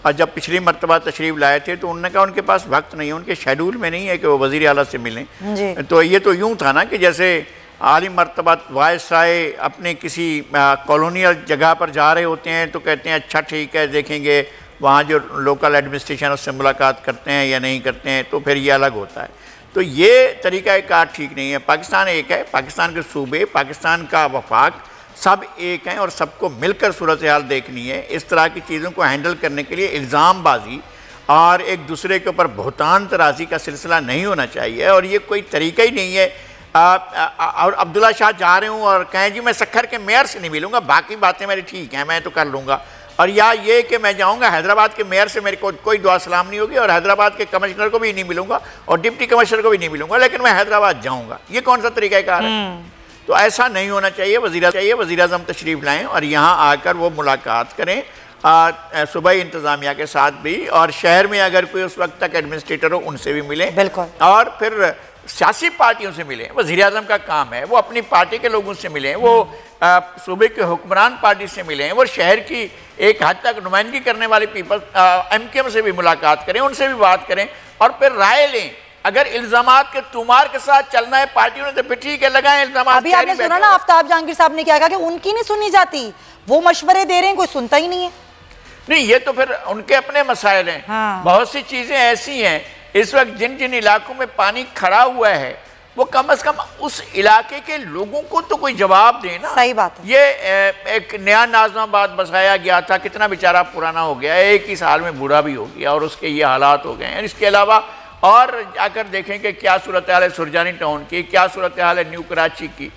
और जब पिछली मरतबा तशरीफ़ लाए थे तो उन्होंने कहा उनके पास वक्त नहीं है, उनके शेड्यूल में नहीं है कि वो वज़ीर आला से मिलें। तो ये तो यूँ था ना कि जैसे आली मरतबा वायसराय अपने किसी कॉलोनियल जगह पर जा रहे होते हैं तो कहते हैं अच्छा ठीक है देखेंगे वहाँ जो लोकल एडमिनिस्ट्रेशन उससे मुलाकात करते हैं या नहीं करते हैं, तो फिर ये अलग होता है। तो ये तरीक़ाकार ठीक नहीं है। पाकिस्तान एक है, पाकिस्तान के सूबे, पाकिस्तान का वफाक सब एक हैं और सबको मिलकर सूरत हाल देखनी है। इस तरह की चीज़ों को हैंडल करने के लिए इल्ज़ामबाजी और एक दूसरे के ऊपर बहुतान तराजी का सिलसिला नहीं होना चाहिए, और ये कोई तरीका ही नहीं है। और अब्दुल्ला शाह जा रहे हूँ और कहें जी मैं सक्खर के मेयर से नहीं मिलूँगा, बाकी बातें मेरी ठीक हैं मैं तो कर लूँगा, और या ये कि मैं जाऊंगा हैदराबाद के मेयर से मेरे को कोई दुआ सलाम नहीं होगी और हैदराबाद के कमिश्नर को भी नहीं मिलूंगा और डिप्टी कमिश्नर को भी नहीं मिलूंगा, लेकिन मैं हैदराबाद जाऊंगा। ये कौन सा तरीका कार है? तो ऐसा नहीं होना चाहिए। वज़ीर आज़म तशरीफ़ लाएँ और यहाँ आकर वो मुलाकात करें सूबाई इंतज़ामिया के साथ भी, और शहर में अगर कोई उस वक्त तक एडमिनिस्ट्रेटर हो उनसे भी मिलें, बिल्कुल, और फिर सियासी पार्टियों से मिलें। वज़ीर आज़म का काम है वो अपनी पार्टी के लोगों से मिलें, वो सूबे के हुक्मरान पार्टी से मिलें, वो शहर की एक हद तक नुमाइंदगी करने वाली MKM से भी मुलाकात करें, उनसे भी बात करें और फिर राय लें। अगर इल्जामात के तुमार के साथ चलना है पार्टियों ने तो फिर ठीक है, लगाएं इल्जामात। अभी आपने सुना ना आफ्ताब जहांगीर साहब ने क्या कहा कि उनकी नहीं सुनी जाती, वो मशवरे दे रहे हैं, कोई सुनता ही नहीं है। नहीं, ये तो फिर उनके अपने मसाइल हैं। हाँ। बहुत सी चीजें ऐसी हैं इस वक्त जिन जिन इलाकों में पानी खड़ा हुआ है वो कम से कम उस इलाके के लोगों को तो कोई जवाब देना। सही बात है। ये एक नया नाज़माबाद बसाया गया था, कितना बेचारा पुराना हो गया, एक ही साल में बूढ़ा भी हो गया और उसके ये हालात हो गए हैं। इसके अलावा और जाकर देखें कि क्या सूरत हाल है सुरजानी टाउन की, क्या सूरत हाल है न्यू कराची की,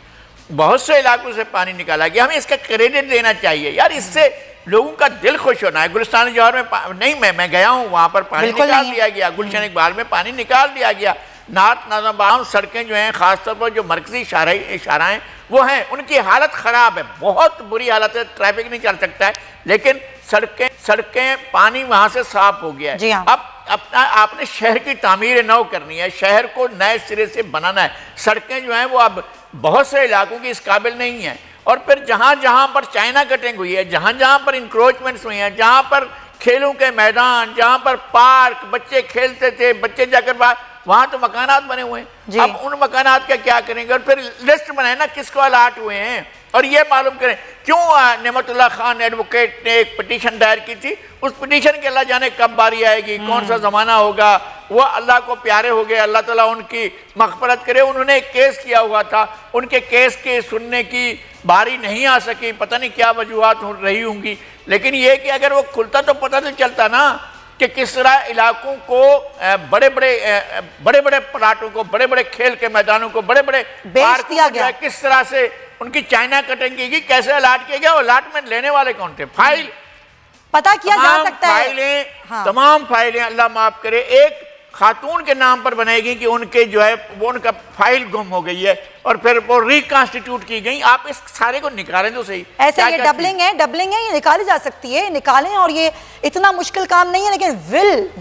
बहुत से इलाकों से पानी निकाला गया। हमें इसका क्रेडिट देना चाहिए यार, इससे लोगों का दिल खुश होना है। गुलिस्तान जौहर में नहीं, मैं गया हूँ, वहाँ पर पानी निकाल दिया गया, गुलशन इकबाल में पानी निकाल दिया गया। नार्थ नाज़ाबाद सड़कें जो हैं ख़ासतौर पर जो मरकजी इशाराएँ वो हैं, उनकी हालत ख़राब है, बहुत बुरी हालत है, ट्रैफिक नहीं चल सकता है, लेकिन सड़कें पानी वहाँ से साफ हो गया है। अब आपने शहर की तामीर नौ करनी है, शहर को नए सिरे से बनाना है। सड़कें जो हैं वो अब बहुत से इलाकों की इस काबिल नहीं है। और फिर जहाँ जहाँ पर चाइना कटिंग हुई है, जहाँ जहाँ पर इंक्रोचमेंट्स हुई हैं, जहाँ पर खेलों के मैदान, जहाँ पर पार्क बच्चे खेलते थे, बच्चे जाकर वहाँ तो मकानात बने हुए हैं। अब उन मकानात का क्या करेंगे? और फिर लिस्ट बनाए ना किसको अलाट हुए हैं और ये मालूम करें क्यों नेमतुल्लाह खान एडवोकेट ने एक पिटीशन दायर की थी। उस पिटीशन के अल्लाह जाने कब बारी आएगी, कौन सा ज़माना होगा। वो अल्लाह को प्यारे हो गए, अल्लाह ताला उनकी मग़फ़रत करे। उन्होंने एक केस किया हुआ था, उनके केस के सुनने की बारी नहीं आ सकी, पता नहीं क्या वजूहात हो रही होंगी। लेकिन ये कि अगर वो खुलता तो पता तो चलता ना कि किस तरह इलाकों को बड़े बड़े प्लाटों को, बड़े बड़े खेल के मैदानों को, बड़े बड़े बेच दिया गया, किस तरह से उनकी चाइना कटिंग की, कैसे अलाट किया गया। अलाटमेंट लेने वाले कौन थे? फाइल पता किया जा सकता है। हाँ। तमाम फाइलें अल्लाह माफ करे एक खातून के नाम पर बनाएगी कि उनके जो है वो उनका फाइल गुम हो गई है और फिर वो रिकॉन्स्टिट्यूट की गई। आप इस सारे को निकालें तो सही। ऐसे ये डबलिंग है, ये निकाली जा सकती है, निकालें। और ये इतना मुश्किल काम नहीं है, लेकिन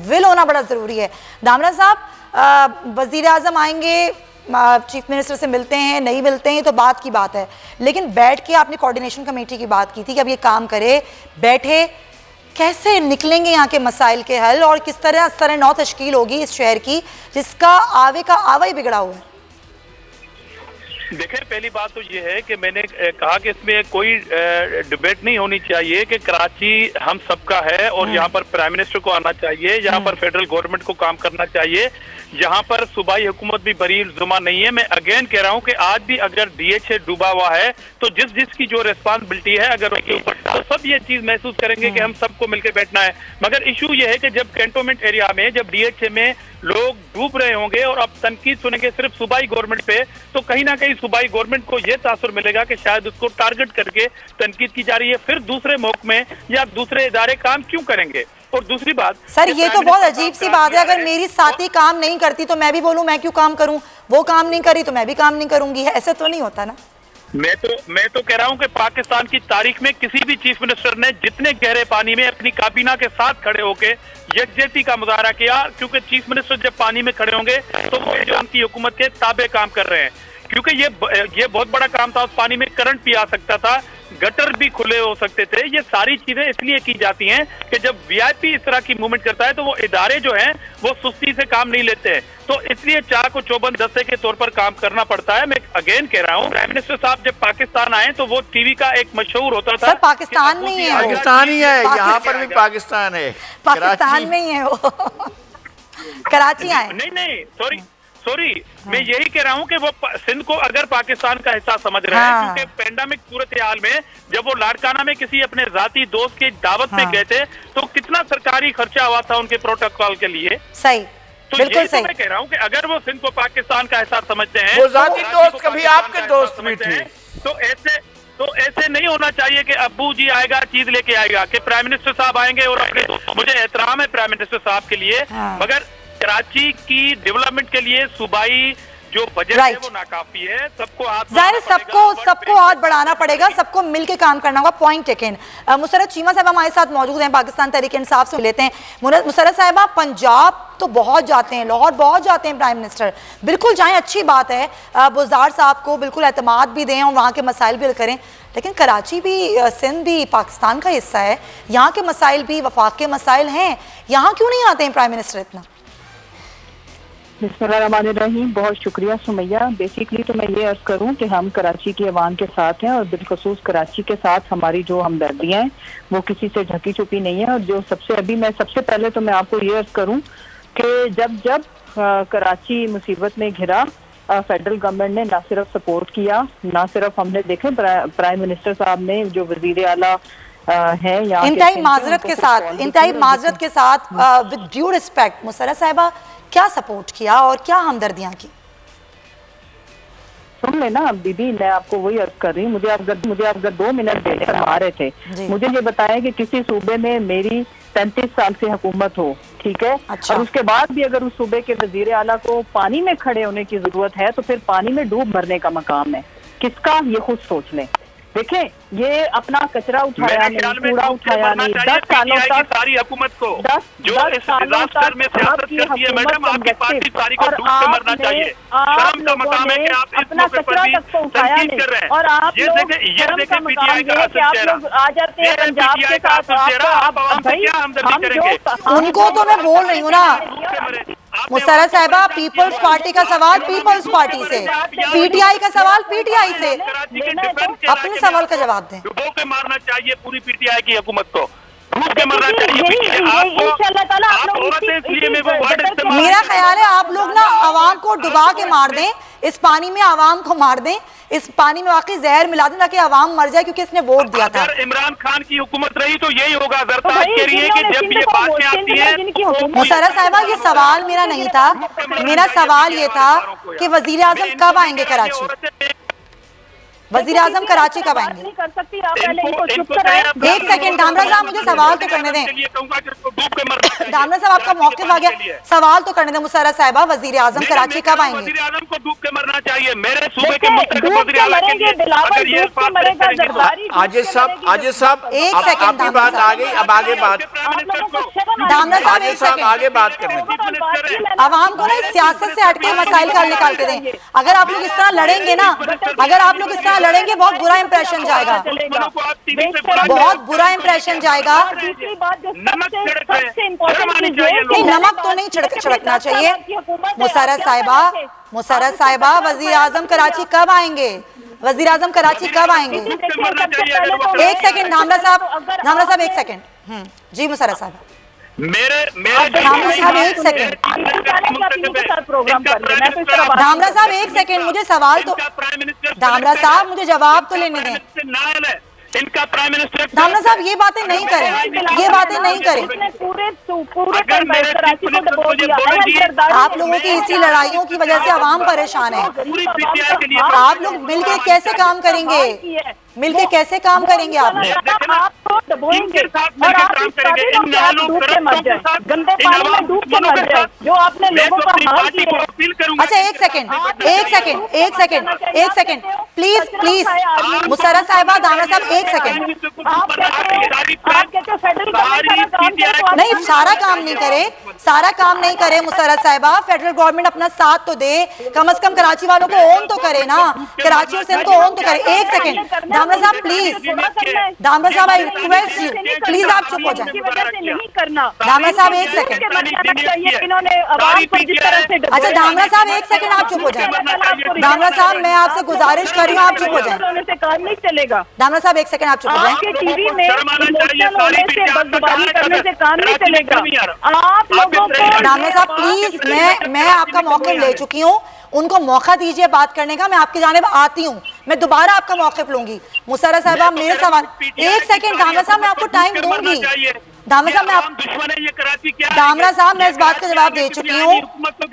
विल होना बड़ा जरूरी है। दामरा साहब, वजीर आजम आएंगे, चीफ मिनिस्टर से मिलते हैं, नहीं मिलते हैं तो बात की बात है, लेकिन बैठ के आपने कोऑर्डिनेशन कमेटी की बात की थी कि अब ये काम करे, बैठे, कैसे निकलेंगे यहाँ के मसाइल के हल और किस तरह नौ तश्कील होगी इस शहर की जिसका आवे का आवा ही बिगड़ा हुआ है। देखिए, पहली बात तो ये है कि मैंने कहा कि इसमें कोई डिबेट नहीं होनी चाहिए कि कराची हम सबका है और यहाँ पर प्राइम मिनिस्टर को आना चाहिए, यहाँ पर फेडरल गवर्नमेंट को काम करना चाहिए, यहाँ पर सूबाई हुकूमत भी बरी जुमा नहीं है। मैं अगेन कह रहा हूँ कि आज भी अगर DHA डूबा हुआ है तो जिसकी जो रिस्पॉन्सिबिलिटी है अगर तो सब ये चीज महसूस करेंगे कि हम सबको मिलकर बैठना है। मगर इशू ये है कि जब कैंटोनमेंट एरिया में, जब DHA में लोग डूब रहे होंगे और अब तनकीद सुनेंगे सिर्फ सूबाई गवर्नमेंट पे, तो कहीं ना कहीं सूबाई गवर्नमेंट को यह तासुर मिलेगा कि शायद उसको टारगेट करके तनकीद की जा रही है, फिर दूसरे महकमे या दूसरे इदारे काम क्यों करेंगे। और दूसरी बात सर, ये तो बहुत अजीब सी बात है, अगर मेरी साथी काम नहीं करती तो मैं भी बोलूं मैं क्यों काम करूं, वो काम नहीं करी तो मैं भी काम नहीं करूंगी, ऐसे तो नहीं होता ना। मैं तो कह रहा हूं कि पाकिस्तान की तारीख में किसी भी चीफ मिनिस्टर ने जितने गहरे पानी में अपनी काबीना के साथ खड़े होके यकजहती का मुजाहरा किया, क्योंकि चीफ मिनिस्टर जब पानी में खड़े होंगे तो वो जो उनकी हुकूमत के ताबे काम कर रहे हैं, क्योंकि ये बहुत बड़ा काम था। उस पानी में करंट भी आ सकता था, गटर भी खुले हो सकते थे। ये सारी चीजें इसलिए की जाती हैं कि जब VIP इस तरह की मूवमेंट करता है तो वो इदारे जो हैं वो सुस्ती से काम नहीं लेते हैं, तो इसलिए चाक को चौबंद दस्ते के तौर पर काम करना पड़ता है। मैं अगेन कह रहा हूँ, प्राइम मिनिस्टर साहब जब पाकिस्तान आए तो वो टीवी का एक मशहूर होता था। सर, पाकिस्तान में ही है, पाकिस्तान ही है, यहाँ पर भी पाकिस्तान है, पाकिस्तान में ही है वो कराची आए। नहीं, सॉरी, मैं यही कह रहा हूँ कि वो सिंध को अगर पाकिस्तान का हिस्सा समझ रहे हैं, क्योंकि पेंडेमिक सूरत हाल में जब वो लाड़काना में किसी अपने जाती दोस्त की दावत में गए थे तो कितना सरकारी खर्चा हुआ था उनके प्रोटोकॉल के लिए। सही, तो बिल्कुल सही। मैं कह रहा हूँ कि अगर वो सिंध को पाकिस्तान का हिस्सा समझते हैं, वो जाती दोस्त कभी आपके दोस्त भी थे, तो ऐसे नहीं होना चाहिए कि अब्बू जी आएगा चीज लेके आएगा, कि प्राइम मिनिस्टर साहब आएंगे। और मुझे एहतराम है प्राइम मिनिस्टर साहब के लिए, मगर कराची की डेवलपमेंट के लिए सूबाई जो बजट है वो नाकाफी है। सबको हाथ बढ़ाना पड़ेगा, सबको मिलकर काम करना होगा। Point taken. मुसर्रत चीमा साहब हमारे साथ मौजूद हैं, पाकिस्तान तहरीक इंसाफ से लेते हैं। मुसर्रत साहबा, पंजाब तो बहुत जाते हैं, लाहौर बहुत जाते हैं प्राइम मिनिस्टर, बिल्कुल जाएं, अच्छी बात है। बुज़दार साहब को बिल्कुल एतमाद भी दें और वहाँ के मसाइल भी हल करें, लेकिन कराची भी, सिंध भी पाकिस्तान का हिस्सा है, यहाँ के मसाइल भी वफाक के मसाइल हैं, यहाँ क्यों नहीं आते हैं प्राइम मिनिस्टर इतना? बिस्मिल्लाहिर्रहमानिर्रहीम। बहुत शुक्रिया सुमैया। बेसिकली तो मैं ये अर्ज करूं कि हम कराची के अवाम के साथ हैं और बिलखसूस कराची के साथ हमारी जो हमदर्दियाँ हैं वो किसी से ढकी छुपी नहीं है। और जो सबसे पहले तो मैं आपको ये अर्ज करूं कि जब कराची मुसीबत में घिरा, फेडरल गवर्नमेंट ने ना सिर्फ सपोर्ट किया, ना सिर्फ हमने देखे प्राइम मिनिस्टर साहब ने जो वजीर आला है यहाँ इंतहाई माजरत के साथ विद ड्यू रिस्पेक्ट मुसर्रत साहिबा क्या सपोर्ट किया और क्या हमदर्दियां की? सुन लेना बीबी, मैं आपको वही अर्ज कर रही हूँ। मुझे आप अगर 2 मिनट देने आ रहे थे, मुझे ये बताएं कि किसी सूबे में मेरी 35 साल से हुकूमत हो, ठीक है, अच्छा। और उसके बाद भी अगर उस सूबे के वजीर आला को पानी में खड़े होने की जरूरत है तो फिर पानी में डूब मरने का मकाम है किसका, ये खुद सोच लें। देखें, ये अपना कचरा उठाया नहीं, कूड़ा उठाया नहीं, 10 सालों तक सारी हुकूमत को जो इस डिजास्टर में सियासत करती है, मैडम आपकी पार्टी सारी को डूब के मरना चाहिए। शर्म का मकाम है कि आप अपना कचरा तक तो उठाया नहीं। और आप ये देखें पीटीआई का असर चेहरा, आ जाते हैं पंजाब के साथ, आप आवाम से क्या हमदर्दी करेंगे? उनको तो मैं बोल रही हूँ ना मुसर्रत साहिबा, पीपल्स पार्टी का सवाल पीपल्स पार्टी से, पीटीआई का सवाल पीटीआई से, अपने सवाल का जवाब दें। डुबो के मारना चाहिए पूरी पीटीआई की हुकूमत को, डूब के मारना चाहिए। मेरा ख्याल है आप लोग ना आवाम को डुबा के मार दें, इस पानी में आवाम को मार दें, इस पानी में वाकई जहर मिला दें ताकि आवाम मर जाए, क्योंकि इसने वोट दिया था। अगर इमरान खान की हुकूमत रही तो यही होगा। जरदाद कह रही है कि जब ये बातें आती हैं। मुसर्रत साहिबा, ये सवाल मेरा नहीं था, मेरा सवाल ये था कि वजीर आजम कब आएंगे कराची? वजीर आजम कराची कब आएंगे? एक सेकंड धामरा साहब, मुझे सवाल तो करने दें। धामरा साहब, आपका मौक़िफ़ आ गया, सवाल तो करने दें। मुसर्रत साहिबा, वजीर आजम कराची कब आएंगे? वजीर आजम को डूब के मरना चाहिए। मेरे सूबे के वजीर आला के लिए आजिज़ साहब, एक सेकंड, आपकी बात आ गई, अब आगे बात। धामरा साहब, एक सेकंड, आगे बात करने आवाम को ना सियासत से हटके मसाइल का हल निकाल के दें। अगर आप लोग इस तरह लड़ेंगे ना, अगर आप लोग इस तरह लड़ेंगे, बहुत बुरा इंप्रेशन जाएगा, बहुत बुरा इंप्रेशन जाएगा। नमक तो नहीं छिड़कना चाहिए। मुसर्रत साहिबा, वजीर आजम कराची कब आएंगे? वजीर आजम कराची कब आएंगे? एक सेकंड धामरा साहब, एक सेकंड। जी मुसर्रत साहिबा, धामरा साहब एक सेकंड, धामरा साहब एक सेकंड, मुझे सवाल तो, धामरा साहब मुझे जवाब तो लेने दें। इनका प्राइम मिनिस्टर, धामरा साहब ये बातें नहीं करें, ये बातें नहीं करें। आप लोगों की इसी लड़ाइयों की वजह से आवाम परेशान है। आप लोग मिलके कैसे काम करेंगे? मिलके कैसे काम करेंगे? आप अच्छा एक सेकंड प्लीज मुसर्रत साहिबा, धामरा साहब एक सेकंड। नहीं, सारा काम नहीं करे मुसर्रत साहिबा। फेडरल गवर्नमेंट अपना साथ तो दे, कम से कम कराची वालों को ओन तो करे ना, कराची और सिंध को ओन तो करे। एक सेकंड धामरा साहब प्लीज, धामरा साहब आई रिक्वेस्ट यू, प्लीज आप चुप हो जाए। धामरा साहब एक सेकंड, अच्छा धामरा साहब एक सेकंड आप चुप हो जाए। धामरा साहब मैं आपसे गुजारिश कर रही हूँ, आप चुप हो जाए। काम नहीं चलेगा। धामरा साहब एक सेकंड आप चुप हो जाए। टीवी में करने से काम नहीं चलेगा। आप लोगों को धामरा साहब प्लीज, मैं आपका मौक़िफ़ ले चुकी हूँ, उनको मौका दीजिए बात करने का। मैं आपकी जानिब आती हूँ, मैं दोबारा आपका मौक़िफ़ लूंगी। मुसर्रत साहिबा मेरे सवाल, एक सेकंड धामरा साहब मैं आपको टाइम दूंगी। धामरा साहब धामरा साहब मैं इस बात का जवाब दे चुकी हूँ।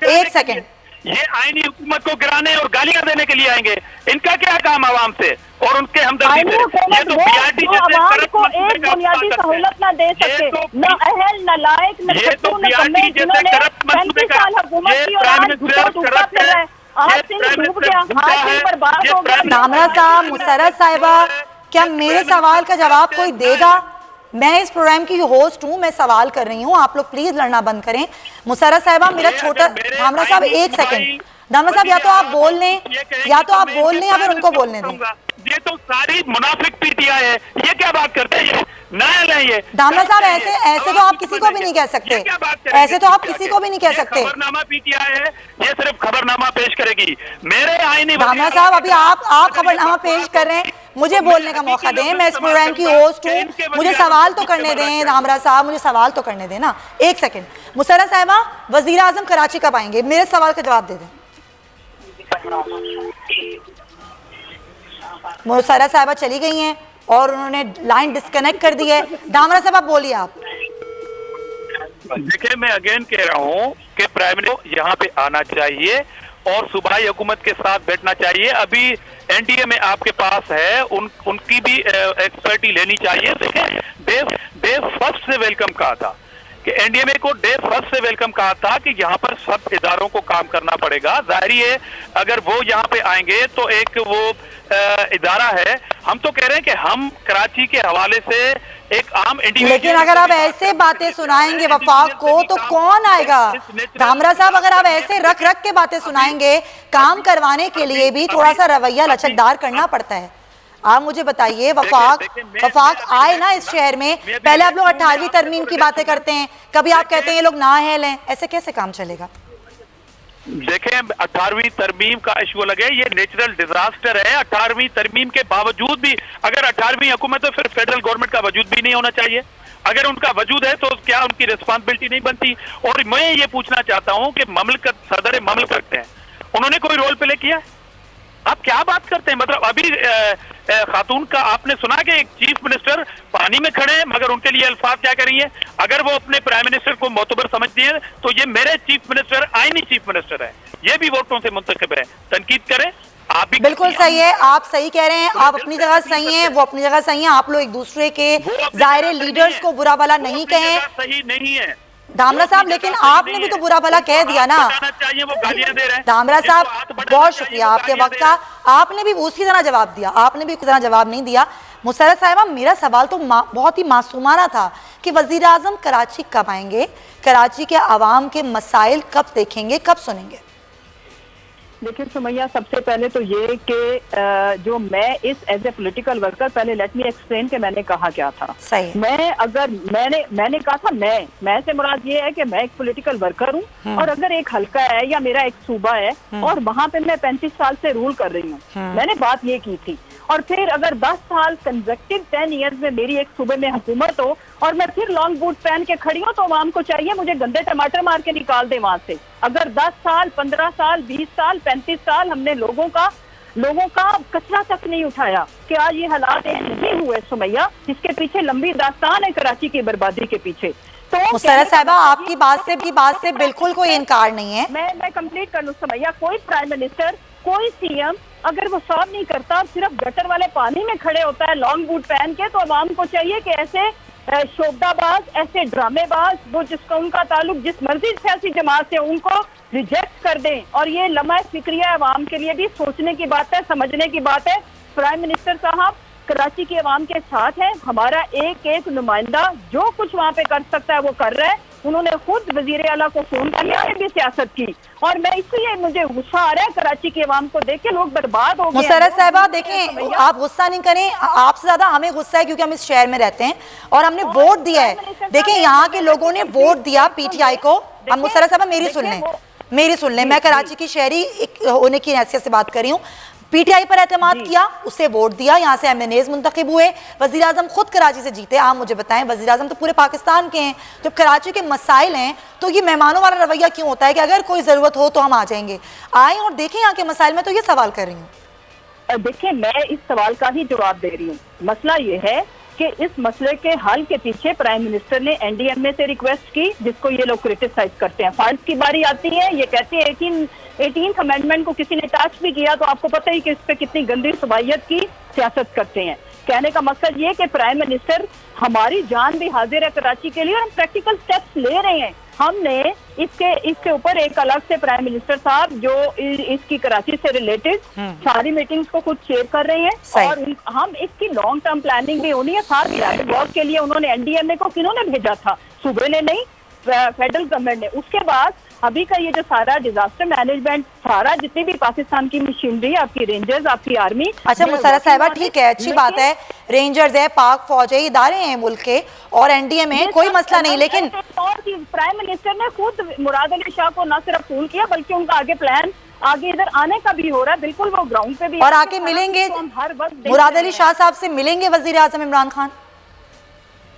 एक सेकंड, ये आईनी हुकूमत को गिराने और गालियां देने के लिए आएंगे। इनका क्या काम आवाम से और उनके हमदर्दी से? ये तो बीआरटी जैसे को एक बुनियादी सहूलत ना दे सके, न अहल न लायक न ये तो बीआरटी जैसे करप्ट मंसूबे का ये प्राइम मिनिस्टर करप्ट है। धामरा साहब, मुसर्रत साहिबा, क्या मेरे सवाल का जवाब कोई देगा? मैं इस प्रोग्राम की होस्ट हूँ, मैं सवाल कर रही हूँ, आप लोग प्लीज लड़ना बंद करें। मुसर्रत साहिबा, मेरा छोटा धामरा साहब एक सेकंड, धामरा साहब या तो आप बोल लें, या फिर उनको बोलने दें। ये तो सारी मुनाफिक पीटीआई है, ये क्या बात करते हैं, नायल है ये। धामरा साहब ऐसे तो आप किसी को भी नहीं कह सकते, ऐसे तो आप किसी को भी नहीं कह सकते। खबरनामा पीटीआई है, ये सिर्फ खबरनामा पेश करेगी। मेरे आईनी धामरा साहब, अभी आप खबरनामा पेश कर रहे हैं, मुझे बोलने का मौका दें, मैं इस प्रोग्राम की होस्ट हूँ, मुझे सवाल तो करने दें। धामरा साहब, मुझे सवाल तो करने दें ना, एक सेकंड। मुसर्रत साहिबा, वजीर आजम कराची कब आएंगे? मेरे सवाल का जवाब दे दें। मुसर्रत साहिबा चली गई हैं और उन्होंने लाइन डिस्कनेक्ट कर दी है। धामरा साहब, आप बोलिए। आप देखिए, मैं अगेन कह रहा हूँ कि प्राइम मिनिस्टर यहाँ पे आना चाहिए और सूबाई हुकूमत के साथ बैठना चाहिए। अभी एनडीए में आपके पास है, उनकी भी एक्सपर्टी लेनी चाहिए। देखिए, डे फर्स्ट से वेलकम कहा था कि एनडीए को डे फर्स्ट से वेलकम कहा था कि यहाँ पर सब इदारों को काम करना पड़ेगा। जाहिर है अगर वो यहाँ पे आएंगे तो एक वो इदारा है। हम तो कह रहे हैं कि हम कराची के हवाले से एक आम इंडिविजुअल, लेकिन अगर आप ऐसे बातें सुनाएंगे वफाक को तो कौन आएगा? धामरा साहब, अगर आप ऐसे रख के बातें सुनाएंगे, काम करवाने के लिए भी थोड़ा सा रवैया लचकदार करना पड़ता है। आप मुझे बताइए, वफाक आए ना इस शहर में, पहले आप लोग 18वीं तरमीम की बातें करते हैं, कभी आप कहते हैं ये लोग नाअहल हैं, ऐसे कैसे काम चलेगा? देखें, 18वीं तरमीम का इशू लगे, ये नेचुरल डिजास्टर है। 18वीं तरमीम के बावजूद भी अगर 18वीं हुकूमत है, फिर फेडरल गवर्नमेंट का वजूद भी नहीं होना चाहिए। अगर उनका वजूद है तो क्या उनकी रिस्पॉन्सिबिलिटी नहीं बनती? और मैं ये पूछना चाहता हूं कि ममलकत, सदर ममलकत हैं, उन्होंने कोई रोल प्ले किया? आप क्या बात करते हैं? मतलब अभी खातून का आपने सुना कि एक चीफ मिनिस्टर पानी में खड़े हैं, मगर उनके लिए अल्फाज क्या कर रही है? अगर वो अपने प्राइम मिनिस्टर को मोतबर समझती है तो ये मेरे चीफ मिनिस्टर आईनी चीफ मिनिस्टर है, ये भी वोटों से मुंतखब है। तनकीद करें आप भी। बिल्कुल सही है, आप सही कह रहे हैं, आप अपनी जगह सही हैं, वो अपनी जगह सही है। आप लोग एक दूसरे के ज़ाहिर लीडर्स को बुरा भला नहीं कहें। सही नहीं है धामरा साहब, लेकिन आपने भी तो बुरा भला कह दिया ना। धामरा साहब, बहुत शुक्रिया आपके वक्त का, आपने भी उसी तरह जवाब दिया, आपने भी उसी तरह जवाब नहीं दिया। मुसर्रत साहिबा, मेरा सवाल तो बहुत ही मासूमाना था कि वजीर आजम कराची कब आएंगे, कराची के अवाम के मसाइल कब देखेंगे, कब सुनेंगे? देखिए सुमैया, सबसे पहले तो ये कि जो मैं इस एज ए पॉलिटिकल वर्कर, पहले लेट मी एक्सप्लेन कि मैंने कहा क्या था। सही। मैंने कहा था मैं से मुराद ये है कि मैं एक पॉलिटिकल वर्कर हूँ और अगर एक हल्का है या मेरा एक सूबा है और वहां पे मैं 35 साल से रूल कर रही हूँ, मैंने बात ये की थी। और फिर अगर 10 साल कंसेक्टिव 10 ईयर्स में मेरी एक सूबे में हुकूमत हो और मैं फिर लॉन्ग बूट पहन के खड़ी हूँ, तो आवाम को चाहिए मुझे गंदे टमाटर मार के निकाल दे वहां से। अगर 10 साल 15 साल 20 साल 35 साल हमने लोगों का कचरा तक नहीं उठाया, कि आज ये हालात नहीं हुए सुमैया, जिसके पीछे लंबी दास्तान है कराची की बर्बादी के पीछे। तो मुसर्रत साहिबा, आपकी बात से बिल्कुल कोई इनकार नहीं है। मैं कंप्लीट कर लूं सुमैया। कोई प्राइम मिनिस्टर, कोई सीएम अगर वो साफ नहीं करता, सिर्फ गटर वाले पानी में खड़े होता है लॉन्ग बूट पहन के, तो आवाम को चाहिए कि ऐसे शोबदाबाज, ऐसे ड्रामेबाज, वो जिसका उनका ताल्लुक जिस मर्जी सियासी जमात से, उनको रिजेक्ट कर दें। और ये लम्हा फिक्रिया आवाम के लिए भी सोचने की बात है, समझने की बात है। प्राइम मिनिस्टर साहब कराची के अवाम के साथ है, हमारा एक एक नुमाइंदा जो कुछ वहाँ पे कर सकता है वो कर रहा है। उन्होंने खुद वजीर आला को फोन किया, भी सियासत की, और मैं इसलिए मुझे गुस्सा आ रहा है कराची के अवाम को देख के, लोग बर्बाद हो गए। मुसर्रत साहिबा, देखें, आप गुस्सा नहीं करें, आपसे ज्यादा हमें गुस्सा है क्योंकि हम इस शहर में रहते हैं और हमने वोट दिया है। देखें, यहाँ के लोगों ने वोट दिया पीटीआई को। अब मुसर्रत साहिबा मेरी सुन लें, मैं कराची की शहरी होने की हैसियत से बात कर रही हूँ। पीटीआई पर एतमाद किया, उसे वोट दिया, यहाँ से एमएनएज मुंतखब हुए, वज़ीर आज़म खुद कराची से जीते। आप मुझे बताएं, वज़ीर आज़म तो पूरे पाकिस्तान के हैं, जब कराची के मसाइल हैं तो ये मेहमानों वाला रवैया क्यों होता है कि अगर कोई ज़रूरत हो तो हम आ जाएंगे? आए और देखें यहाँ के मसाइल। में तो ये सवाल कर रही हूँ। देखिए, मैं इस सवाल का ही जवाब दे रही हूँ। मसला ये है कि इस मसले के हल के पीछे प्राइम मिनिस्टर ने एनडीएमए से रिक्वेस्ट की, जिसको ये लोग क्रिटिसाइज करते हैं। फंड्स की बारी आती है, ये कहते हैं 18th अमेंडमेंट को किसी ने टच भी किया तो आपको पता ही कि इस पे कितनी गंदी सुबाइयत की सियासत करते हैं। कहने का मकसद ये कि प्राइम मिनिस्टर हमारी जान भी हाजिर है कराची के लिए और हम प्रैक्टिकल स्टेप्स ले रहे हैं। हमने इसके ऊपर एक अलग से प्राइम मिनिस्टर साहब जो इसकी कराची से रिलेटेड सारी मीटिंग्स को खुद शेयर कर रहे हैं और हम इसकी लॉन्ग टर्म प्लानिंग भी होनी है। साथ वर्क के लिए उन्होंने एनडीएमए को किन्होंने भेजा था, सूबे ने नहीं, फेडरल गवर्नमेंट ने। उसके बाद अभी का ये जो सारा डिजास्टर मैनेजमेंट, सारा जितनी भी पाकिस्तान की मशीनरी, आपकी रेंजर्स, आपकी आर्मी। अच्छा मुसर्रत साहिबा, ठीक है, अच्छी बात है, रेंजर्स है, पाक फौज है, इदारे हैं मुल्क के और एनडीएमए है, कोई मसला नहीं। लेकिन और प्राइम मिनिस्टर ने खुद मुराद अली शाह को न सिर्फ फोन किया बल्कि उनका आगे प्लान आगे इधर आने का भी हो रहा है, बिल्कुल वो ग्राउंड पे भी और आके मिलेंगे, मुराद अली शाह साहब से मिलेंगे वजीर आजम इमरान खान।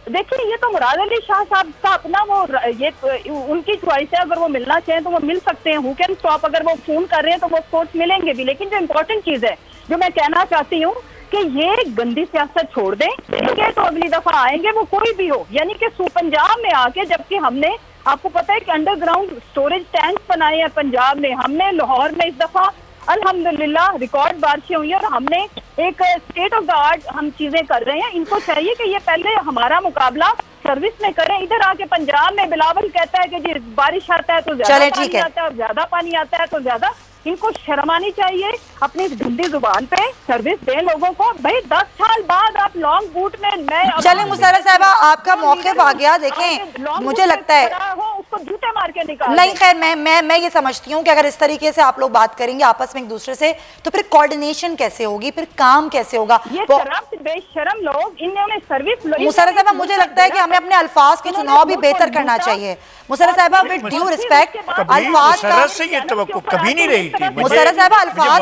देखिए ये तो मुराद अली शाह साहब का अपना वो ये उनकी च्वाइस है, अगर वो मिलना चाहें तो वो मिल सकते हैं, हु कैन स्टॉप। अगर वो फोन कर रहे हैं तो वो कोर्स मिलेंगे भी। लेकिन जो इम्पोर्टेंट चीज है जो मैं कहना चाहती हूँ कि ये गंदी सियासत छोड़ दें, ठीक है, तो अगली दफा आएंगे वो कोई भी हो, यानी कि पंजाब में आके, जबकि हमने, आपको पता है कि अंडरग्राउंड स्टोरेज टैंक बनाए हैं पंजाब में, हमने लाहौर में इस दफा अल्हम्दुलिल्लाह रिकॉर्ड बारिशें हुई और हमने एक स्टेट ऑफ द आर्ट हम चीजें कर रहे हैं। इनको चाहिए कि ये पहले हमारा मुकाबला सर्विस में करें। इधर आके पंजाब में बिलावल कहता है कि जी बारिश आता है तो ज्यादा पानी आता है और ज्यादा पानी आता है तो ज्यादा। इनको शर्म आनी चाहिए, अपनी हिंदी जुबान पे सर्विस दें लोगों को। भाई 10 साल बाद आप लॉन्ग बूट में, मैं चले मुसर्रत साहिबा आपका मौक़िफ़ आ गया। देखें मुझे लगता है उसको जूते मार के निकाल नहीं, खैर मैं ये समझती हूँ कि अगर इस तरीके से आप लोग बात करेंगे आपस में एक दूसरे से तो फिर कोऑर्डिनेशन कैसे होगी, फिर काम कैसे होगा। ये बेशरम लोग, इन्होंने सर्विस। मुसर्रत साहिबा मुझे लगता है कि हमें अपने अल्फाज के चुनाव भी बेहतर करना चाहिए। मुसर्रत साहिबा विद ड्यू रिस्पेक्ट, अल्फाज का से ये तवक्को कभी नहीं रही थी। मुसर्रत साहिबा अल्फाज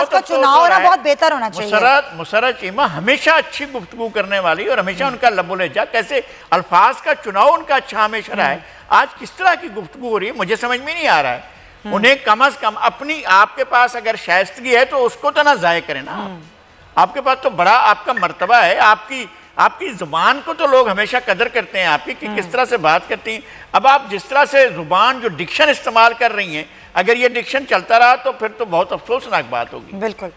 का चुनाव होना बहुत बेहतर होना चाहिए। मुसर्रत चीमा हमेशा अच्छी गुफ्तगू करने वाली और हमेशा उनका लबोलहजा, कैसे अल्फाज का चुनाव उनका अच्छा हमेशा रहा है। आज किस तरह की गुफ्तगू हो रही है मुझे समझ में नहीं आ रहा है। उन्हें कम अज कम अपनी, आपके पास अगर शाइस्तगी है तो उसको तो ना जाय करें ना। आपके पास तो बड़ा आपका मर्तबा है, आपकी जुबान को तो लोग हमेशा कदर करते हैं आपकी कि किस तरह से बात करती हैं। अब आप जिस तरह से जुबान जो डिक्शन इस्तेमाल कर रही हैं, अगर ये डिक्शन चलता रहा तो फिर तो बहुत अफसोसनाक बात होगी। बिल्कुल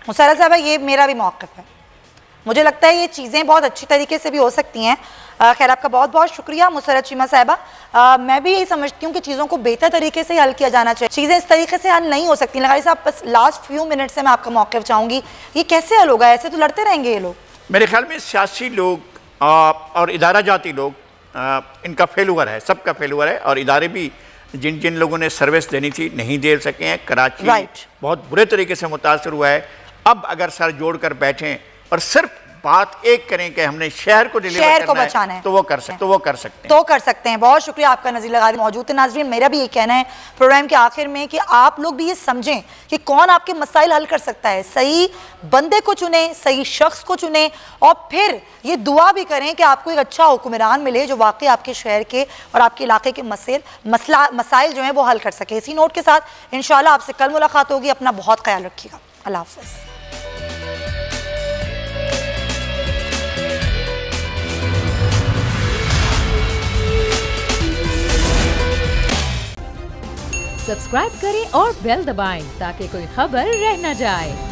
मुसर्रत साहिबा, ये मेरा भी मौक़िफ़ है। मुझे लगता है ये चीज़ें बहुत अच्छी तरीके से भी हो सकती हैं। खैर आपका बहुत बहुत शुक्रिया मुसर्रत चीमा साहिबा। मैं भी यही समझती हूँ कि चीज़ों को बेहतर तरीके से हल किया जाना चाहिए। चीज़ें इस तरीके से हल नहीं हो सकती। लगारी साहब बस लास्ट फ्यू मिनट से मैं आपका मौक़िफ़ चाहूँगी, ये कैसे हल होगा? ऐसे तो लड़ते रहेंगे ये लोग। मेरे ख्याल में सियासी लोग और इदारा जाती लोग, इनका फेलुअर है, सबका फेलुअर है। और इदारे भी जिन जिन लोगों ने सर्विस देनी थी नहीं दे सके हैं। कराची बहुत बुरे तरीके से मुतासर हुआ है। अब अगर सर जोड़ कर बैठें और सिर्फ बात एक करें कि हमने शहर को बचाना है तो वो कर सकते हैं। बहुत शुक्रिया आपका नज़ीर लगारी मौजूद थे। नाज़रीन मेरा भी ये कहना है प्रोग्राम के आखिर में कि आप लोग भी ये समझें कि कौन आपके मसाइल हल कर सकता है। सही बंदे को चुने, सही शख्स को चुने और फिर ये दुआ भी करें कि आपको एक अच्छा हुक्मरान मिले जो वाकई आपके शहर के और आपके इलाके के मसाइल जो हैं वो हल कर सके। इसी नोट के साथ इंशाल्लाह आपसे कल मुलाकात होगी। अपना बहुत ख्याल रखिएगा। अल्लाह हाफ़िज़। सब्सक्राइब करें और बेल दबाएं ताकि कोई खबर रह न जाए।